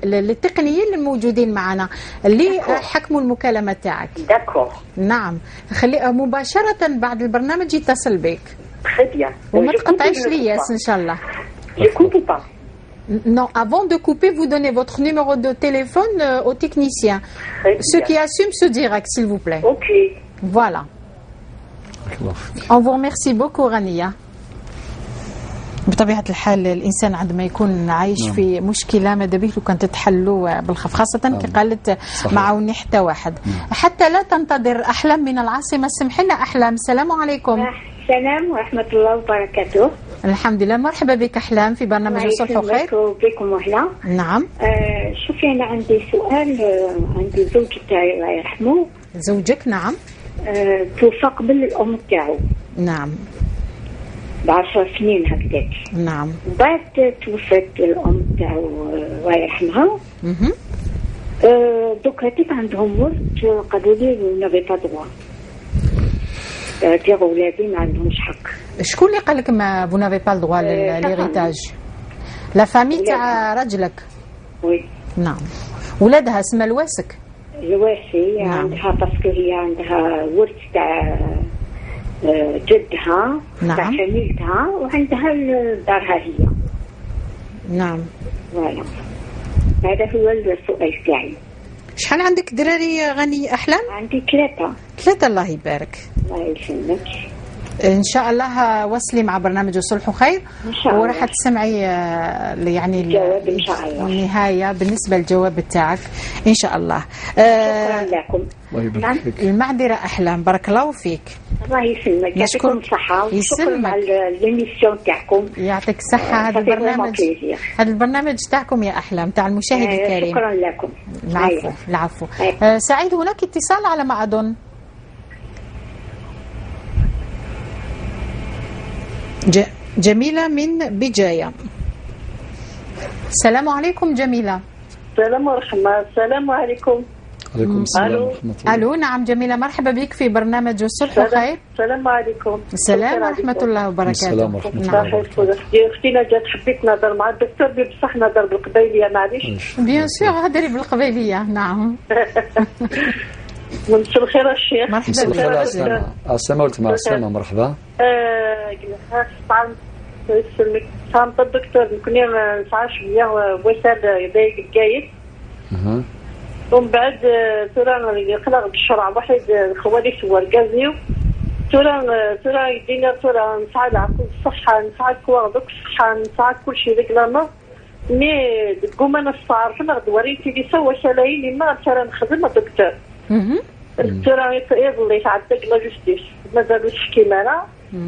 التقنيين الموجودين معنا اللي حكموا المكالمة تاعك. D'accord. نعم. خلي مباشرة بعد البرنامج يتصل بك. Très bien. وما تقطعيش لي إن شاء الله. Je coupe pas. Non, avant de couper, vous donnez votre numéro de téléphone au technicien. Ceux qui assument ce direct, s'il vous plaît. Ok. Voilà. On vous remercie beaucoup غنية. بطبيعة الحال الإنسان عندما يكون عايش في مشكلة ماذا به لو كانت تحلوا بالخف، خاصة كي قالت معاوني حتى واحد. حتى لا تنتظر أحلام من العاصمة. سمح لنا أحلام. السلام عليكم. السلام ورحمة الله وبركاته. الحمد لله. مرحبا بك أحلام في برنامج وصلح خير. بكم وهلا. نعم. شوفي أنا عندي سؤال. عندي زوجي تاعي الله يرحمه. زوجك؟ نعم. توفى قبل الأم تاعو. نعم. ب10 سنين هكذاك. نعم. بعد توفت الأم تاعو الله يرحمها. دوك هذيك عندهم ورث قالوا لي نافي با دغوا. تاع ولادي ما عندهمش حق. شكون اللي قال لك ما فو نافي با دغوا ليغيتاج؟ لا فامي تاع راجلك. وي. نعم. ولادها اسمها الواسك. الواسي. نعم. عندها باسكو هي عندها ورث تاع جدها. نعم. تاع فاميلتها وعندها دارها هي. نعم. فوالا. هذا هو السؤال تاعي. شحال عندك دراري غني أحلام؟ عندي 3. الله يبارك. الله يسلمك. ان شاء الله وصلي مع برنامج وصلح خير وراح تسمعي يعني الجواب ان شاء الله النهايه بالنسبه للجواب تاعك ان شاء الله. شكرا لكم. المعذره احلام. بارك الله فيك. الله يسلمك. يعطيكم الصحه وشكرا على الميسيون تاعكم. يعطيك الصحه. هذا البرنامج تاعكم يا احلام تاع المشاهد الكريم. شكرا لكم. العفو. سعيد هناك اتصال على ما اظن. جميلة من بجاية. السلام عليكم جميلة. السلام ورحمة. السلام عليكم. عليكم السلام ورحمة الله. ألو. نعم جميلة، مرحبا بك في برنامج الصلح وخير. السلام عليكم. السلام ورحمة الله وبركاته. السلام ورحمة الله وبركاته. اختي نجاة حبيت نهضر مع الدكتور بصح نهضر بالقبيلية معليش. بيان سور هضري بالقبيلية. نعم. مساء الخير الشيخ. مساء الخير عسلامة والتمام. عسلامة مرحبا. فهمت الدكتور كنا ما نسعاش بيا وساد يضايق الجايد. ومن بعد ترى يقلق بالشرع واحد خوالي سوار كازيو ترى يدينا ترى نساعد على الصحة نساعد كواردك الصحة نساعد كل شيء ذاك لنا مي تقوم أنا استعرفنا دوريتي لي سوا شلايين ما ترى نخدم دكتور. ترى يضل يتعدق لا جوستيس مازالوش كيما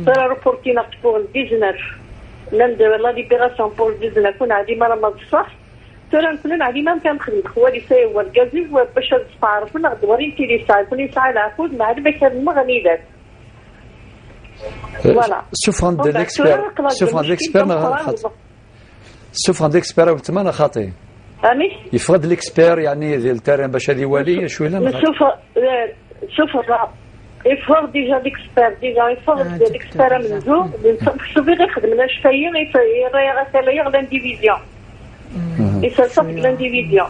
ترى روبورتينا بور 19 ندير لا ليبيراسيون بور 19 كون عادي ما بصح ترى نكون عادي ما كنخدم خوالي سايوا الكازي باش تعرفنا دوريتي لي ساعه كل ساعه العقود مع باش المغنيات. شوف عند الاكسبير شوف عند الاكسبير وتمانا خاطي امي يفرض الاكسبير يعني ديال التيران باش هذه ولي شويه لا شوف يفرض ديجا يفرض الاكسبير من زو شوفي غير خدمنا شفايه غير لانديفيزيون يسالصق لانديفيزيون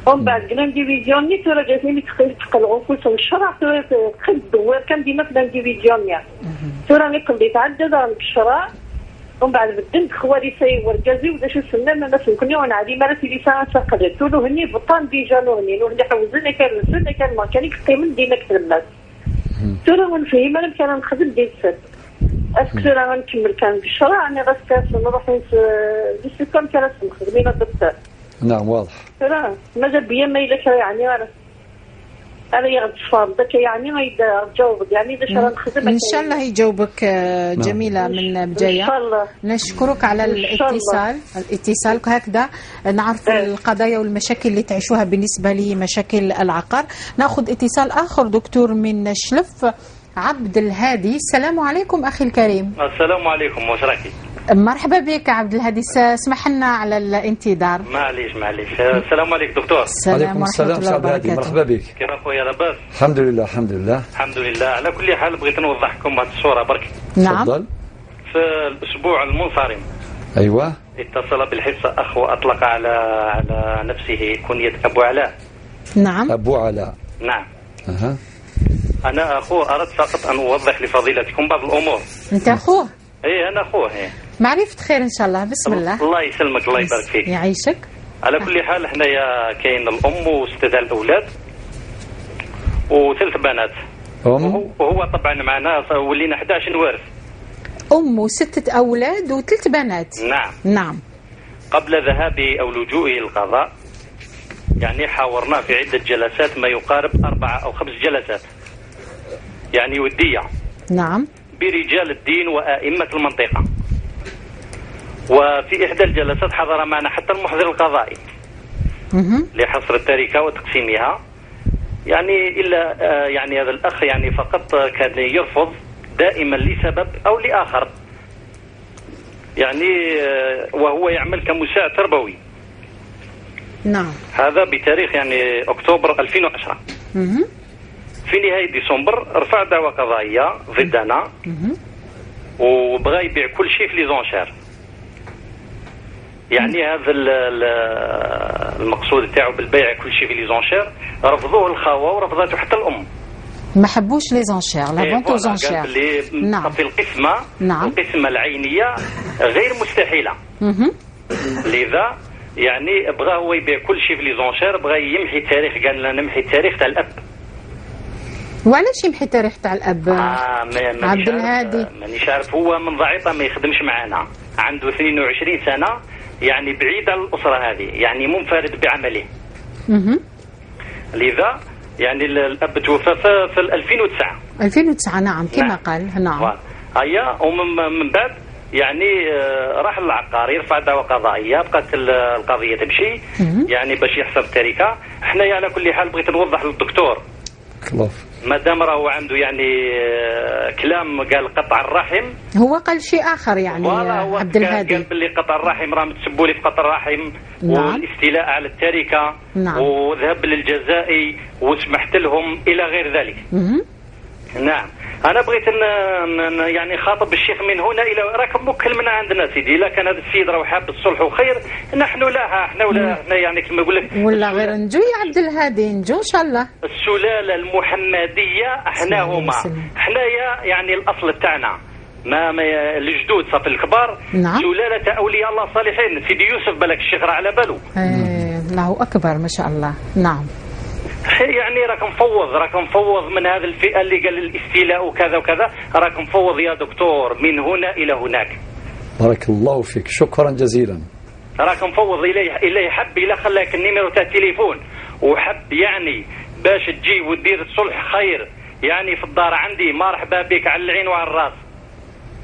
ومن بعد لانديفيزيون ني ترى جاتني تقلعوا كل الشرع ترى الدوار كان ديما في لانديفيزيون يعني ترى نقل يتعدد بالشرع ومن بعد بدلت خوالي ساي وركازي ودا شو سنة الناس نكوني وانا عادي مرات اللي ساعة ساقدت تولو هني بطان ديجا نغني حوزنا كان ما كان يقيمن دينا كثر الناس تولو ونفهم انا كان نخدم ديال السد اسكو تولو غنكمل كان بالشرع انا غاسكاس نروح جيسكم كان نخدمين الدكتور. نعم واضح. ترى ماذا بيا ما إلا يعني أنا يغتصفار ذاك يعني ما يجاوب يعني إذا شاء الله نخدم إن شاء الله يجاوبك جميلة من بداية. إن شاء الله. نشكرك على الاتصال هكذا نعرف القضايا والمشاكل اللي تعيشوها بالنسبة لي مشاكل العقار. نأخذ اتصال آخر دكتور من شلف عبد الهادي. السلام عليكم أخي الكريم. السلام عليكم وشراكي. مرحبا بك عبد الهادي اسمح لنا على الانتظار. معليش السلام عليكم دكتور. عليكم السلام عبد الهادي مرحبا بك. كيف اخويا لاباس؟ الحمد لله على كل حال بغيت نوضح لكم هذه الصوره برك. نعم. تفضل. في الاسبوع المنصرم ايوه اتصل بالحصه اخ واطلق على نفسه كنية ابو علاء. نعم ابو علاء. نعم. انا اخوه اردت فقط ان اوضح لفضيلتكم بعض الامور. انت اخوه؟ ايه انا اخوه. معرفة خير ان شاء الله. بسم الله. الله يسلمك الله يبارك فيك. يعيشك. على كل حال حنايا كاين الام وستة الاولاد وثلاث بنات وهو طبعا معنا ولينا 11 وارث. ام وستة اولاد وثلاث بنات. نعم. قبل ذهابي او لجوئي للقضاء يعني حاورنا في عدة جلسات ما يقارب 4 أو 5 جلسات يعني ودية. نعم. برجال الدين وأئمة المنطقة. وفي إحدى الجلسات حضر معنا حتى المحضر القضائي لحصر التركة وتقسيمها يعني إلا يعني هذا الأخ يعني فقط كان يرفض دائما لسبب أو لآخر يعني وهو يعمل كمساعد تربوي. نعم. هذا بتاريخ يعني أكتوبر 2010. في نهاية ديسمبر رفع دعوى قضائية ضدنا وبغى يبيع كل شيء في ليزونشير. يعني هذا المقصود تاعو بالبيع كل شيء في ليزونشير رفضوه الخاوة ورفضته حتى الأم. ما حبوش ليزونشير لا فونت او زونشير. نعم. في القسمة نعم. القسمة العينية غير مستحيلة. لذا يعني بغى هو يبيع كل شيء في ليزونشير بغى يمحي التاريخ قال لنا نمحي التاريخ تاع الأب. وعلاش يمحي تاريخ تاع الاب عبد الهادي؟ مانيش عارف هو من ضعيفه ما يخدمش معنا عنده 22 سنه يعني بعيد عن الاسره هذه يعني منفرد بعمله. لذا يعني الاب توفى في 2009 نعم كما قال. نعم. هيا ومن بعد يعني راح للعقار يرفع دعوى قضائيه بقت القضيه تمشي يعني باش يحسب التركه. احنا على كل حال بغيت نوضح للدكتور ما دام راهو عنده يعني كلام قال قطع الرحم هو قال شيء اخر يعني عبد الهادي قال باللي قطع الرحم راه تسبوا لي في قطع الرحم. نعم. والاستيلاء على التركه. نعم. وذهب للجزائي وسمحت لهم الى غير ذلك. نعم. أنا بغيت يعني خاطب الشيخ من هنا إلى راكم مكل من عندنا سيدي. إلا كان هذا السيد راه حاب الصلح وخير، نحن لا احنا يعني كما نقول لك ولا غير نجو يا عبد الهادي، نجو إن شاء الله. السلالة المحمدية احنا هما، حنايا يعني الأصل تاعنا ما الجدود صافي الكبار. نعم. سلالة أولياء الله الصالحين. سيدي يوسف بالك الشيخ راه على باله. الله أكبر ما شاء الله. نعم. يعني راك مفوض من هذه الفئة اللي قال الاستيلاء وكذا وكذا، راك مفوض يا دكتور من هنا إلى هناك. بارك الله فيك، شكرا جزيلا. راك مفوض إليه حب إلا خلاك النيميرو تاع التليفون وحب يعني باش تجي ودير الصلح خير يعني في الدار عندي، مرحبا بك على العين وعلى الراس.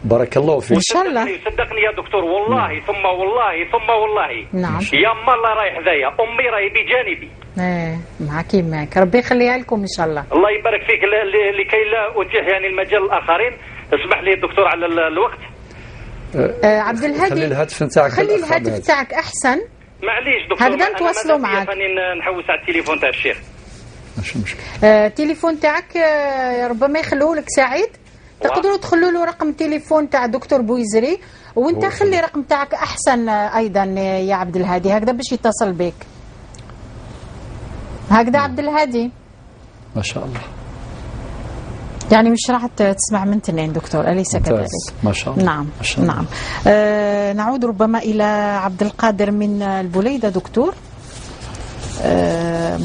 بارك الله فيك. إن شاء الله. صدقني يا دكتور والله ثم والله ثم والله. نعم. يا أما الله رايح ذايا، أمي راهي بجانبي. معك ربي يخليها لكم إن شاء الله. الله يبارك فيك. لكي لا أتيح يعني المجال الآخرين، اسمح لي الدكتور على الوقت. عبد الهادي خلي الهاتف نتاعك، خلي الهاتف نتاعك أحسن. معليش دكتور، هكذا نتواصلوا معك. نحوس على التليفون تاع الشيخ. ماشي مشكل. التليفون تاعك ربما يخلوه لك سعيد، تقدروا تخلوا له رقم التليفون تاع دكتور بويزري، وانت خلي رقم تاعك احسن ايضا يا عبد الهادي، هكذا باش يتصل بك. هكذا عبد الهادي ما شاء الله. يعني مش راح تسمع من تنين دكتور، أليس كذلك؟ ما شاء الله. نعم ما شاء الله. نعم. نعود ربما إلى عبد القادر من البليدة دكتور.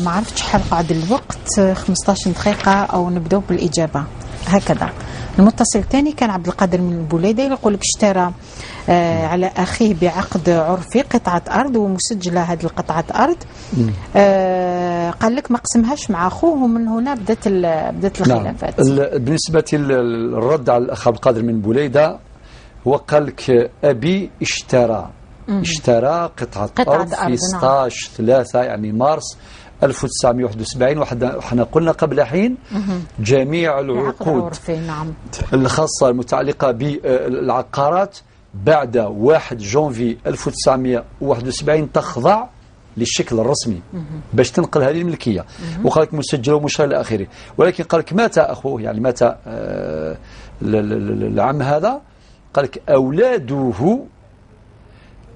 ما عرفتش حلقة الوقت 15 دقيقة أو نبدأ بالإجابة هكذا. المتصل الثاني كان عبد القادر من البليدة، يقول لك اشترى على أخيه بعقد عرفي قطعة أرض ومسجلة هذه القطعة أرض. قال لك ما قسمهاش مع أخوه، ومن هنا بدأت الخلافات. نعم. بالنسبة للرد على الأخ عبد القادر من بليدة، هو قال لك أبي اشترى قطعة أرض في 16/3 يعني مارس 1971. وحنا قلنا قبل حين جميع العقود الخاصة المتعلقة بالعقارات بعد 1 جونفي 1971 تخضع للشكل الرسمي باش تنقل هذه الملكية، وقال لك مسجل ومشهر إلى آخره. ولكن قال لك مات أخوه، يعني مات العم هذا، قال لك أولاده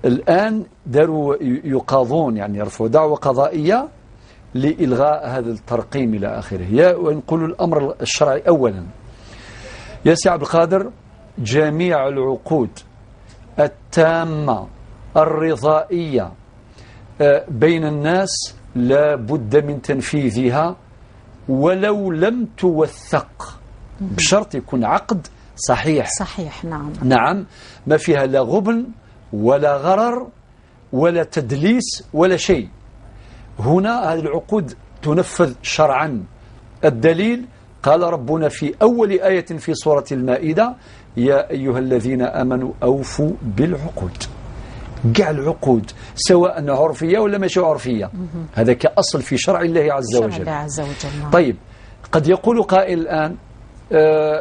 الآن داروا يقاضون، يعني يرفعوا دعوة قضائية لإلغاء هذا الترقيم إلى آخره. ونقول الأمر الشرعي أولا يا سي عبد القادر، جميع العقود التامة الرضائية بين الناس لا بد من تنفيذها ولو لم توثق، بشرط يكون عقد صحيح. نعم، ما فيها لا غبن ولا غرر ولا تدليس ولا شيء. هنا هذه العقود تنفذ شرعا. الدليل قال ربنا في أول آية في سورة المائدة: يا أيها الذين آمنوا أوفوا بالعقود. قع العقود سواء عرفية ولا مش عرفية، هذا كأصل في شرع الله عز وجل. طيب، قد يقول قائل الآن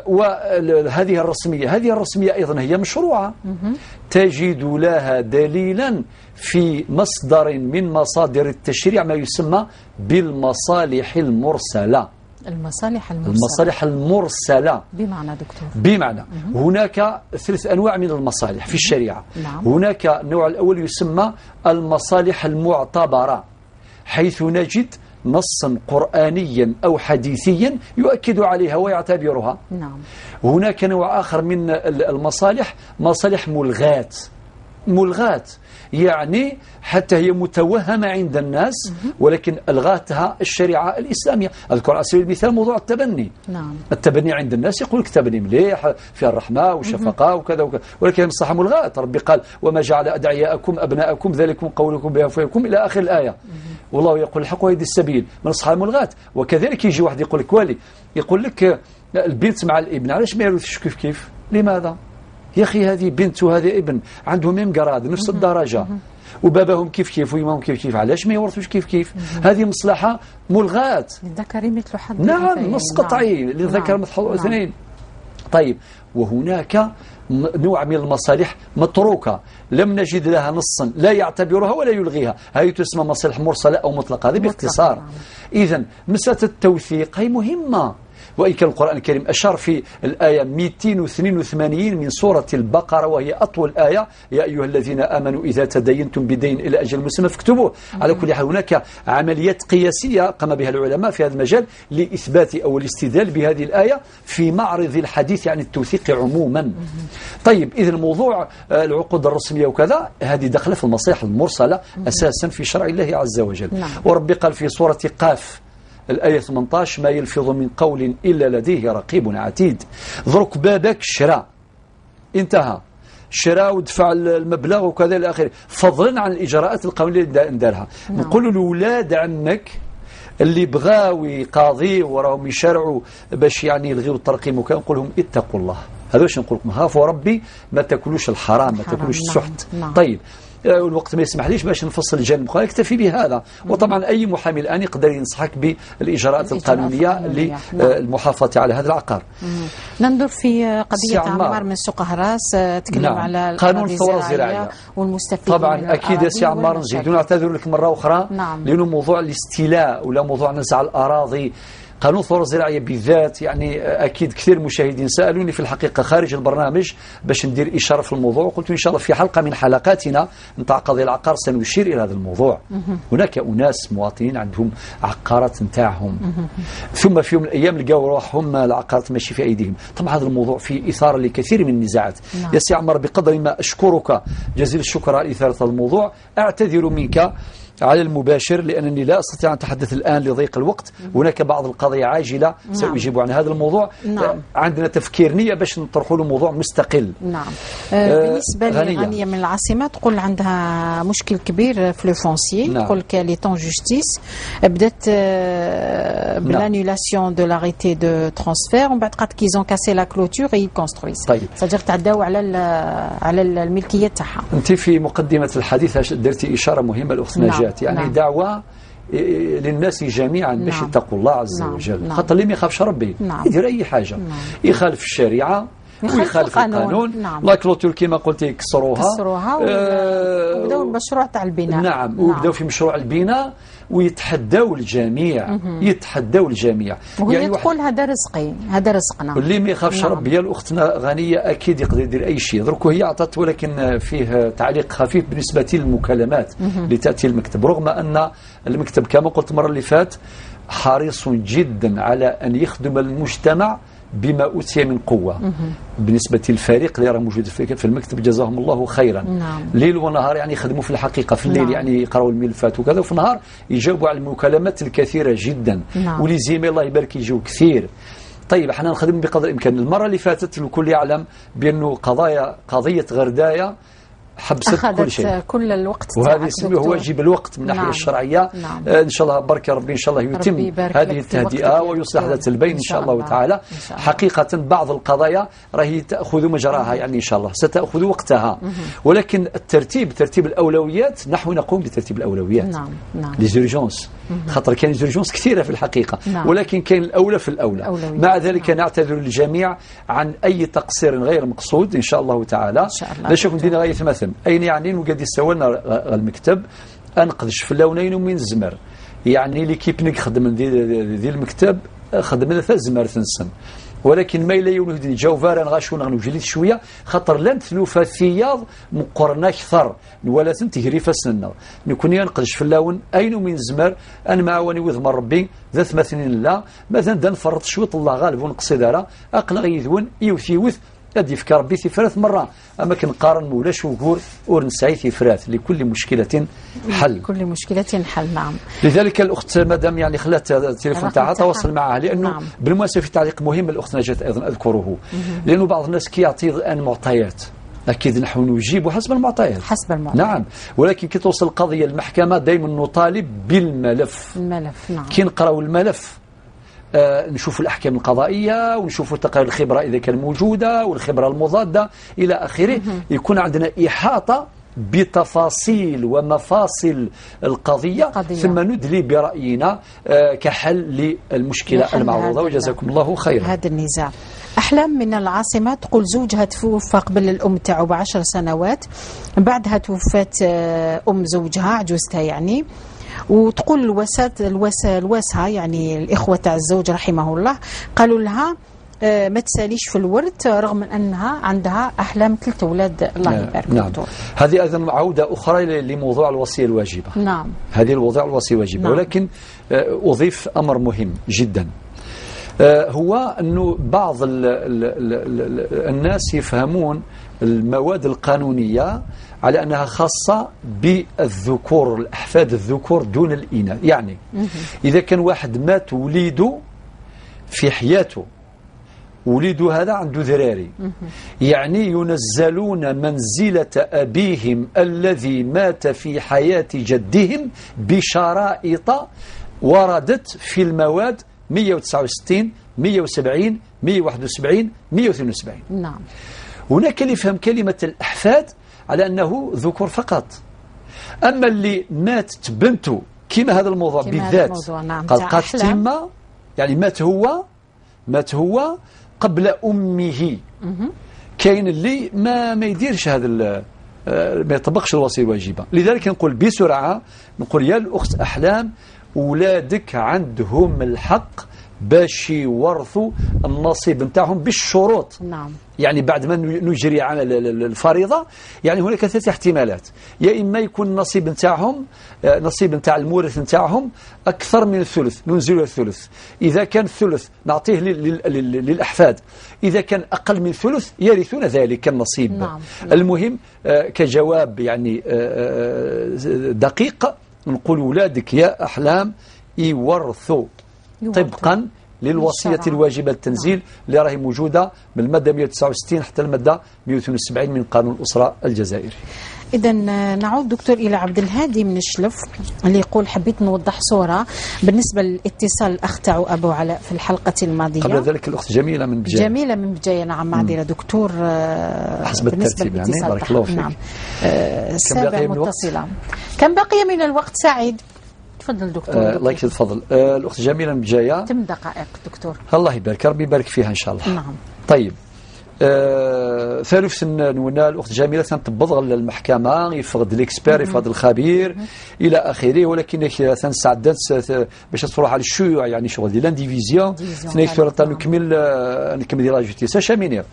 وهذه الرسمية أيضا هي مشروعة، تجد لها دليلا في مصدر من مصادر التشريع ما يسمى بالمصالح المرسلة. المصالح المرسلة بمعنى دكتور؟ بمعنى هناك 3 أنواع من المصالح في الشريعة. هناك النوع الأول يسمى المصالح المعتبرة، حيث نجد نصا قرآنيا أو حديثيا يؤكد عليها ويعتبرها. هناك نوع آخر من المصالح، مصالح ملغات، يعني حتى هي متوهمة عند الناس ولكن ألغتها الشريعة الإسلامية. أذكر على سبيل المثال موضوع التبني. التبني عند الناس يقول لك تبني مليح فيها الرحمة والشفقة وكذا وكذا، ولكن مصلحة ملغات. ربي قال: وما جعل أدعياءكم أبناءكم ذلكم قولكم بأفواهكم إلى آخر الآية. والله يقول: الحق وهدي السبيل من أصحاب الملغات. وكذلك يجي واحد يقول لك والي، يقول لك البنت مع الابن علاش ما يرثش كيف؟ لماذا؟ يا أخي هذه بنت وهذا ابن عندهم ميم قراد نفس الدرجة وباباهم كيف وإمامهم كيف، علاش ما يورثوش كيف؟ هذه مصلحة ملغات. للذكر مثل حظ نعم، نص قطعي للذكر مثل حظ الأنثيين. طيب، وهناك نوع من المصالح متروكة لم نجد لها نصا لا يعتبرها ولا يلغيها، هذه تسمى مصالح مرسلة أو مطلقة. هذه باختصار. إذن مسألة التوثيق هي مهمة، وإن كان القرآن الكريم أشار في الآية 282 من سورة البقرة وهي أطول آية: يا أيها الذين آمنوا إذا تدينتم بدين إلى أجل مسمى فاكتبوه. على كل حال هناك عمليات قياسية قام بها العلماء في هذا المجال لإثبات أو الاستدلال بهذه الآية في معرض الحديث عن التوثيق عموما. طيب، إذن موضوع العقود الرسمية وكذا هذه دخل في المصالح المرسلة أساسا في شرع الله عز وجل. وربي قال في سورة قاف الآية 18: ما يلفظ من قول إلا لديه رقيب عتيد. ضرك بابك شراء انتهى، شراء ودفع المبلغ وكذا إلى آخره، فضلا عن الإجراءات القانونية اللي ندارها. نقول لأولاد عمك اللي بغاو يقاضيه وراهم يشرعوا باش يعني يلغيوا الترقيم وكان نقول لهم اتقوا الله. هذا واش نقول لكم، خافوا ربي، ما تاكلوش الحرام، ما تاكلوش السحت. طيب، الوقت ما يسمح ليش باش نفصل الجانب القانوني، اكتفي بهذا. وطبعا أي محامي الآن يقدر ينصحك بالإجراءات القانونية للمحافظة على هذا العقار. ننظر في قضية عمار من سوق هراس، تكلم على قانون الثورة الزراعية والمستفيدين. طبعا أكيد يا سي عمار نزيد نعتذر لك مرة أخرى، لأنه موضوع الاستيلاء ولا موضوع نزع الأراضي، قانون الثورة الزراعية بالذات، يعني أكيد كثير مشاهدين سألوني في الحقيقة خارج البرنامج باش ندير إشارة في الموضوع، وقلت إن شاء الله في حلقة من حلقاتنا نتاع قضايا العقار سنشير إلى هذا الموضوع. هناك أناس مواطنين عندهم عقارات نتاعهم، ثم في يوم من الأيام لقاو روحهم العقارات ماشي في أيديهم. طبعا هذا الموضوع فيه إثارة لكثير من النزاعات. يا سي عمر، بقدر ما أشكرك جزيل الشكر على إثارة الموضوع، أعتذر منك على المباشر لأنني لا أستطيع أن أتحدث الآن لضيق الوقت. هناك بعض القضايا عاجلة سأجيب عن هذا الموضوع. عندنا تفكير نية باش نطرحوا له موضوع مستقل. بالنسبة لغنية من العاصمة، تقول عندها مشكل كبير في لو فونسيي. تقول لي طون جوستيس بدات بالانيولاسيون دو لاريتي دو ترانسفير، ومن بعد قالت كيزون كاسي لا كلوتور اي كونسترويس. طيب، صدر تعداو على الملكية تاعها. أنت في مقدمة الحديث درتي إشارة مهمة الأخت نجاة، يعني دعوة للناس جميعا باش يتقوا الله عز وجل. خاطر اللي ما يخافش ربي يدير أي حاجة، يخالف الشريعة ويخالف القانون. لا كلوتور كما قلت يكسروها وبداو المشروع تاع البناء. نعم، وبداو في مشروع البناء ويتحداو الجميع. يتحداو الجميع. وهي يعني تقول هذا رزقي، هذا رزقنا. اللي ما يخافش ربي يا الأختنا غنية أكيد يقدر يدير أي شيء. درك هي عطت، ولكن فيه تعليق خفيف بالنسبة للمكالمات اللي تأتي المكتب، رغم أن المكتب كما قلت المرة اللي فات حريص جدا على أن يخدم المجتمع بما أوتي من قوة. بالنسبة للفريق اللي راه موجود في المكتب جزاهم الله خيرا. ليل ونهار يعني يخدموا في الحقيقة، في الليل يعني يقراوا الملفات وكذا، وفي النهار يجاوبوا على المكالمات الكثيرة جدا. ولي زيمي الله يبارك يجوا كثير. طيب، احنا نخدم بقدر الإمكان. المرة اللي فاتت الكل يعلم بأنه قضية غرداية حبست كل شيء، كل الوقت، وهذا يسميه واجب الوقت من الناحية الشرعية. إن شاء الله برك ربي إن شاء الله يتم هذه التهدئة ويصلح ذات البين إن شاء الله تعالى. حقيقة بعض القضايا راهي تأخذ مجراها، يعني إن شاء الله ستأخذ وقتها، ولكن ترتيب الأولويات، نحن نقوم بترتيب الأولويات. ليزورجونس، خاطر كاين ليزورجونس كثيرة في الحقيقة، ولكن كاين الأولى في الأولى. مع ذلك نعتذر للجميع عن أي تقصير غير مقصود إن شاء الله تعالى. لا شك ندينا غاية مثل أين يعني وقد يستولنا المكتب أنقذش في اللونين ومن الزمر، يعني اللي كيف نخدم ذي المكتب خدمنا ثلاث زمر تنسم، ولكن ما إلا يونهدني جوفارا غاشونا غنوجليت شوية، خاطر لن تلوفا ثياض مقرنا أكثر ولا تنتهري فسننا نكون ينقذش في اللون أين من زمر أنا معاوني وذ ربي ذات مثلين لا مثلا دنفرط شوية الله غالب ونقصي دارا أقل غيذون يوثيوث أدي فكر ربي ثلاث مرة، أما كنقارن مولاش وقور ورنسعي ثلاث لكل مشكلة حل. كل مشكلة حل، نعم. لذلك الأخت مدام يعني خلات التليفون تاعها تواصل معها، لأنه بالمناسبة في تعليق مهم الأخت نجاة أيضا أذكره، لأنه بعض الناس كيعطي الآن معطيات، أكيد نحن نجيب حسب المعطيات. نعم، ولكن كي توصل القضية المحكمة دائما نطالب بالملف. نعم. كي نقراو الملف نشوف الأحكام القضائية ونشوف تقارير الخبرة إذا كان موجودة والخبرة المضادة إلى آخره، يكون عندنا إحاطة بتفاصيل ومفاصل القضية ثم ندلي برأينا كحل للمشكلة المعروضة. وجزاكم الله خيرا. هذا النزاع. أحلام من العاصمة تقول زوجها توفى قبل الأم تاعو ب10 سنوات، بعدها توفت أم زوجها عجوزتها يعني، وتقول الواسعة يعني الإخوة تاع الزوج رحمه الله قالوا لها ما تساليش في الورد رغم من أنها عندها أحلام 3 أولاد الله يبارك. نعم. هذه أيضا عودة أخرى لموضوع الوصية الواجبة. نعم. هذه الموضوع الوصية الواجبة. نعم. ولكن أضيف أمر مهم جدا، هو أنه بعض الناس يفهمون المواد القانونية على أنها خاصة بالذكور، الأحفاد الذكور دون الإناث. يعني إذا كان واحد مات وليده في حياته، وليده هذا عنده ذراري، يعني ينزلون منزلة أبيهم الذي مات في حياة جدهم بشرائط وردت في المواد 169 170 171 172. نعم. هناك اللي يفهم كلمة الأحفاد على أنه ذكور فقط، أما اللي ماتت بنته كما هذا الموضوع بالذات نعم. قد تم، يعني مات هو قبل أمه، كاين اللي ما يديرش هذا ما يطبقش الوصية الواجبة. لذلك نقول بسرعة، نقول يا الأخت أحلام، أولادك عندهم الحق باش يورثوا النصيب نتاعهم بالشروط. نعم. يعني بعد ما نجري على الفريضة، يعني هناك 3 احتمالات، يا إما يكون النصيب نتاعهم، نصيب نتاع المورث نتاعهم أكثر من الثلث، ننزل الثلث. إذا كان الثلث نعطيه للأحفاد، إذا كان أقل من الثلث يرثون ذلك النصيب. نعم. المهم كجواب يعني دقيق، نقول أولادك يا أحلام يورثوا طبقا للوصية الواجبة التنزيل اللي راهي موجودة من المادة 169 حتى المادة 172 من قانون الأسرة الجزائري. إذا نعود دكتور إلى عبد الهادي من الشلف اللي يقول حبيت نوضح صورة بالنسبة للاتصال الأخ تاعو أبو علاء في الحلقة الماضية. قبل ذلك الأخت جميلة من بجاية. نعم معذرة دكتور. حسب الترتيب يعني بارك الله فيك. نعم. السابع متصلة. كم بقي من الوقت سعيد؟ تفضل دكتور. الله يكرمك تفضل. الأخت جميلة من بجاية 8 دقائق دكتور. الله يبارك، ربي يبارك فيها إن شاء الله. نعم. طيب ثالث نونا الأخت جميلة تنطبض على المحكمة، يفقد الإكسبير، يفقد الخبير إلى آخره، ولكن تنسعدت باش تروح على الشيوع، يعني شغل ديال لانديفيزيون نكثر نكمل ديال لا جوستيس. اش مينير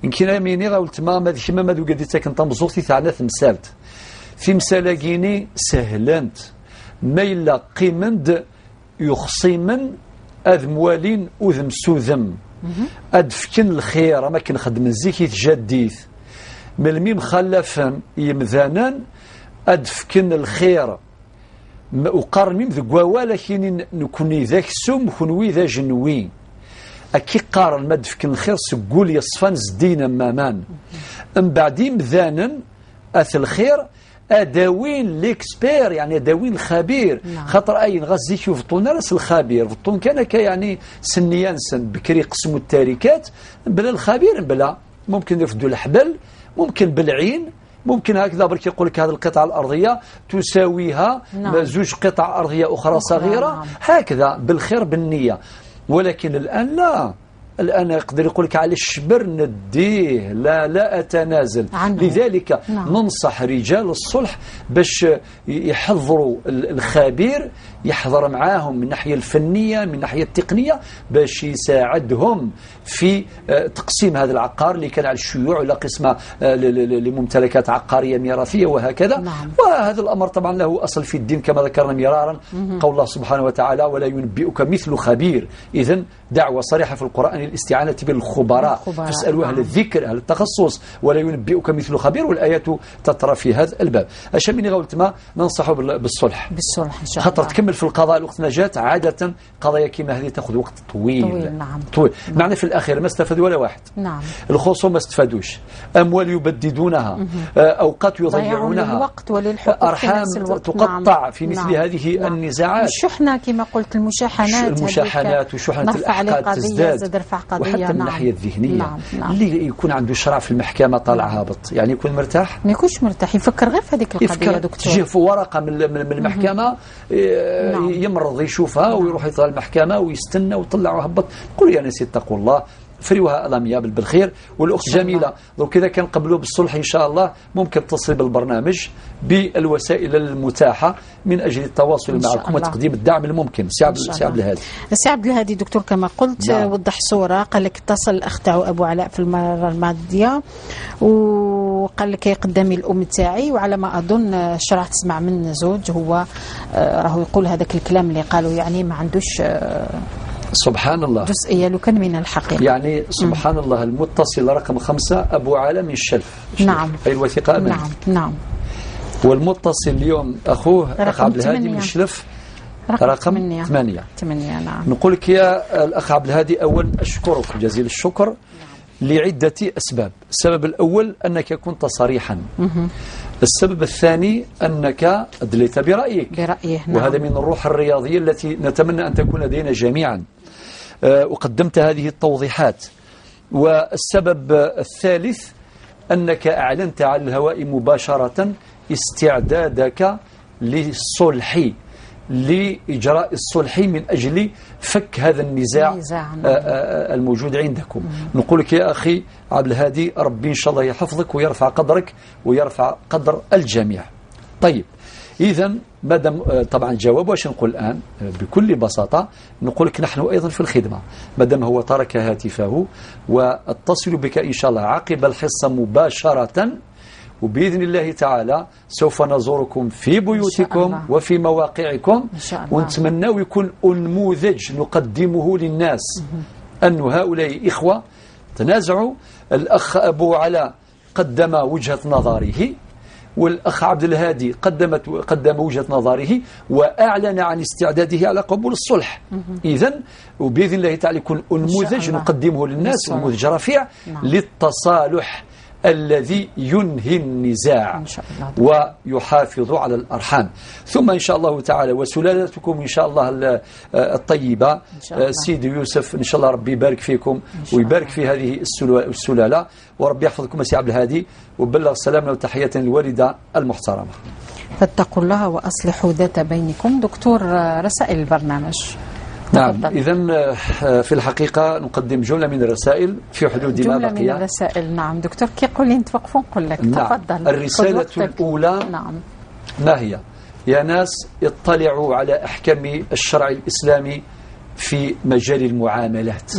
يمكن مينير قلت ما كيما ما قد تاكن تمزوقتي تاعنا تمثالت في مسالاكيني سهلنت ما إلا قيمند يخصيمن أذ موالين أذم سوذم أدفكن الخير ما كنخدم زيكي تجديث من الميم خلفا يمذانا أدفكن الخير وقارن ميم ذقوا لكن نكوني ذاك سوم كنوي ذا جنوي أكي قارن ما دفكن الخير سقول يصفان زدين مامان أم بعدين مذانا أث الخير أداوين ليكسبير، يعني أداوين الخبير. نعم. خاطر أين غزيك يفطون راس الخبير فطون كان يعني سنيان سن بكري قسموا التاركات بلا الخبير، بلا ممكن يفدوا الحبل، ممكن بالعين، ممكن هكذا برك يقول لك هذه القطعة الأرضية تساويها. نعم. 2 قطع أرضية أخرى صغيرة. نعم. هكذا بالخير بالنية. ولكن الآن لا، الآن يقدر يقول لك على الشبر نديه، لا أتنازل عنه. لذلك نعم. ننصح رجال الصلح باش يحضروا الخبير، يحضر معاهم من الناحية الفنية من الناحية التقنية باش يساعدهم في تقسيم هذا العقار اللي كان على الشيوع ولا قسمة لممتلكات عقارية ميراثية وهكذا. نعم. وهذا الأمر طبعا له أصل في الدين كما ذكرنا مرارا، قول الله سبحانه وتعالى ولا ينبئك مثل خبير. إذن دعوة صريحة في القرآن الاستعانة بالخبراء، فاسألوا أهل الذكر أهل التخصص ولا ينبئك مثل خبير، والآيات تترى في هذا الباب. أشمني قلت ما ننصح بالصلح إن شاء الله. خاطر تكمل في القضاء الوقت نجاة عادة قضايا كما هذه تأخذ وقت طويل. نعم. طويل. معنى في الأخير ما استفادوا ولا واحد. نعم. الخصوم ما استفادوش، أموال يبددونها، أوقات يضيعونها، للوقت وللحقوق، أرحام تقطع. نعم. في مثل هذه نعم. النزاعات. الشحنة كما قلت، المشاحنات وشحنة الأحقاد تزداد. وحتى من الناحية الذهنية. نعم. نعم. اللي يكون عنده شرع في المحكمة طالع هابط، يعني يكون مرتاح، ما يكونش مرتاح، يفكر غير في هذيك القضية دكتور. تجي في ورقة من المحكمة يمرض يشوفها ويروح يطلع المحكمة ويستنى ويطلع وهبط. قولوا يا ناس اتقوا الله، فريوها الاميابل بالخير. والاخت جميله دونك اذا كان قبلوا بالصلح ان شاء الله ممكن تتصل بالبرنامج بالوسائل المتاحه من اجل التواصل معكم وتقديم الدعم الممكن. سي عبد الهادي. سي عبد الهادي دكتور كما قلت وضح صوره، قال لك اتصل الاخ تاعو ابو علاء في المره الماضيه وقال لك قدامي الام تاعي، وعلى ما اظن شرعت تسمع من زوج هو راهو يقول هذاك الكلام اللي قالوا، يعني ما عندوش سبحان الله جزئية لو كان من الحقيقة. يعني سبحان الله. المتصل رقم 5 أبو علاء من الشلف. نعم. أي الوثيقة أمامي. نعم. والمتصل اليوم أخوه أخ عبد الهادي من الشلف رقم 8. نعم. نقول لك يا الأخ عبد الهادي أولا أشكرك جزيل الشكر لعدة أسباب. السبب الأول أنك كنت صريحا. السبب الثاني أنك أدليت برأيك. نعم. وهذا من الروح الرياضية التي نتمنى أن تكون لدينا جميعا. وقدمت هذه التوضيحات. والسبب الثالث أنك أعلنت على الهواء مباشرة استعدادك للصلح، لإجراء الصلح من أجل فك هذا النزاع الموجود عندكم. نقول لك يا أخي عبد الهادي ربي إن شاء الله يحفظك ويرفع قدرك ويرفع قدر الجميع. طيب إذا مادام طبعا الجواب واش نقول الآن بكل بساطة، نقول لك نحن أيضا في الخدمة. مادام هو ترك هاتفه واتصل بك إن شاء الله عقب الحصة مباشرة، وبإذن الله تعالى سوف نزوركم في بيوتكم وفي مواقعكم، ونتمنى يكون نموذج نقدمه للناس أن هؤلاء إخوة تنازعوا. الأخ أبو علاء قدم وجهة نظره، والأخ عبد الهادي قدم وجهة نظره وأعلن عن استعداده على قبول الصلح. إذن وبإذن الله تعالى يكون نموذج نقدمه للناس، نموذج رفيع للتصالح الذي ينهي النزاع ويحافظ على الأرحام. ثم إن شاء الله تعالى وسلالتكم إن شاء الله الطيبة سيدي يوسف إن شاء الله ربي يبارك فيكم ويبارك في هذه السلالة، وربي يحفظكم سي عبد الهادي، وبلغ سلامنا وتحية للوالدة المحترمة. فاتقوا الله وأصلحوا ذات بينكم. دكتور رسائل البرنامج. نعم. إذن في الحقيقة نقدم جملة من الرسائل في حدود ما بقي. جملة من الرسائل. نعم دكتور كي يقول لي نتوقفوا نقول لك. نعم. تفضل. الرسالة الأولى ما هي؟ يا ناس اطلعوا على أحكام الشرع الإسلامي في مجال المعاملات.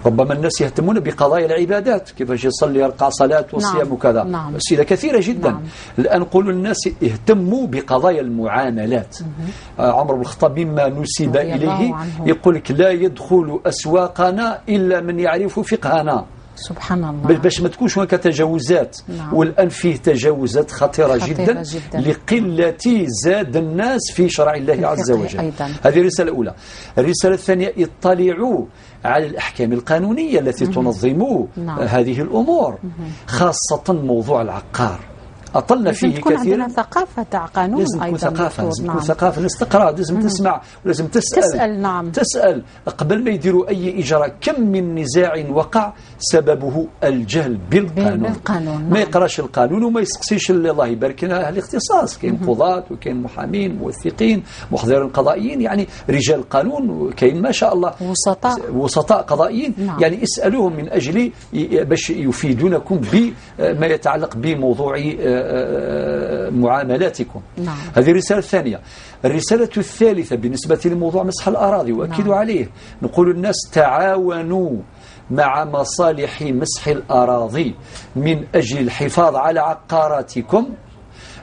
ربما الناس يهتمون بقضايا العبادات، كيفاش يصلي يرقع صلاة وصيام وكذا، أسئلة كثيرة جدا. الآن نقول الناس اهتموا بقضايا المعاملات. عمر بن الخطاب مما نسب إليه يقول لك لا يدخل أسواقنا إلا من يعرف فقهنا. سبحان الله. باش ما تكونش هناك تجاوزات. والآن فيه تجاوزات خطيرة جدا لقلة زاد الناس في شرع الله عز وجل. هذه الرسالة الأولى. الرسالة الثانية اطلعوا على الأحكام القانونية التي تنظم هذه الأمور، خاصة موضوع العقار. أطلنا فيه كثيرا. لازم تكون عندنا ثقافة تاع قانون. لازم تكون ثقافة، لازم تكون ثقافة، لازم تقرأ، لازم تسمع، ولازم تسأل. تسأل قبل ما يديروا أي إجراء. كم من نزاع وقع سببه الجهل بالقانون. ما يقراش القانون وما يسقسيش الله يبارك لنا أهل الاختصاص. كاين قضاة وكاين محامين موثقين محضرين قضائيين، يعني رجال قانون، وكاين ما شاء الله وسطاء قضائيين. يعني اسألوهم من أجل باش يفيدونكم بما يتعلق بموضوع معاملاتكم. هذه الرسالة الثانية. الرسالة الثالثة بالنسبة لموضوع مسح الأراضي وأكدوا عليه، نقول الناس تعاونوا مع مصالح مسح الأراضي من أجل الحفاظ على عقاراتكم،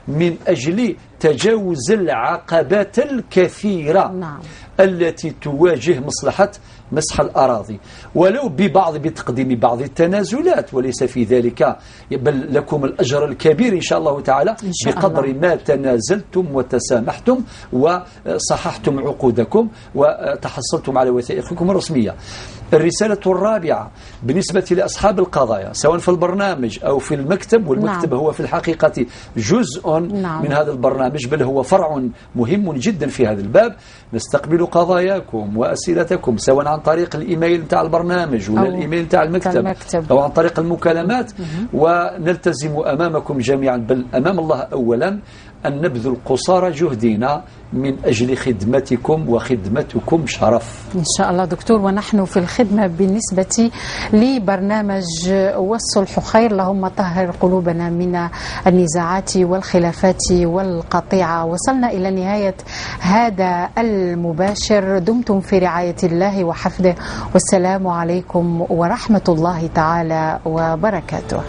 من أجل تجاوز العقبات الكثيرة التي تواجه مصلحة مسح الأراضي، ولو بتقديم بعض التنازلات، وليس في ذلك بل لكم الأجر الكبير إن شاء الله تعالى بقدر ما تنازلتم وتسامحتم وصححتم عقودكم وتحصلتم على وثائقكم الرسمية. الرسالة الرابعة بالنسبة لأصحاب القضايا سواء في البرنامج أو في المكتب، والمكتب هو في الحقيقة جزء من هذا البرنامج، بل هو فرع مهم جدا في هذا الباب. نستقبل قضاياكم وأسئلتكم سواء عن طريق الإيميل تاع البرنامج ولا الإيميل تاع المكتب أو عن طريق المكالمات، ونلتزم أمامكم جميعا بل أمام الله أولا أن نبذل قصارى جهدنا من أجل خدمتكم، وخدمتكم شرف إن شاء الله دكتور، ونحن في الخدمة بالنسبة لبرنامج والصلح خير. اللهم طهر قلوبنا من النزاعات والخلافات والقطيعة. وصلنا إلى نهاية هذا المباشر. دمتم في رعاية الله وحفظه، والسلام عليكم ورحمة الله تعالى وبركاته.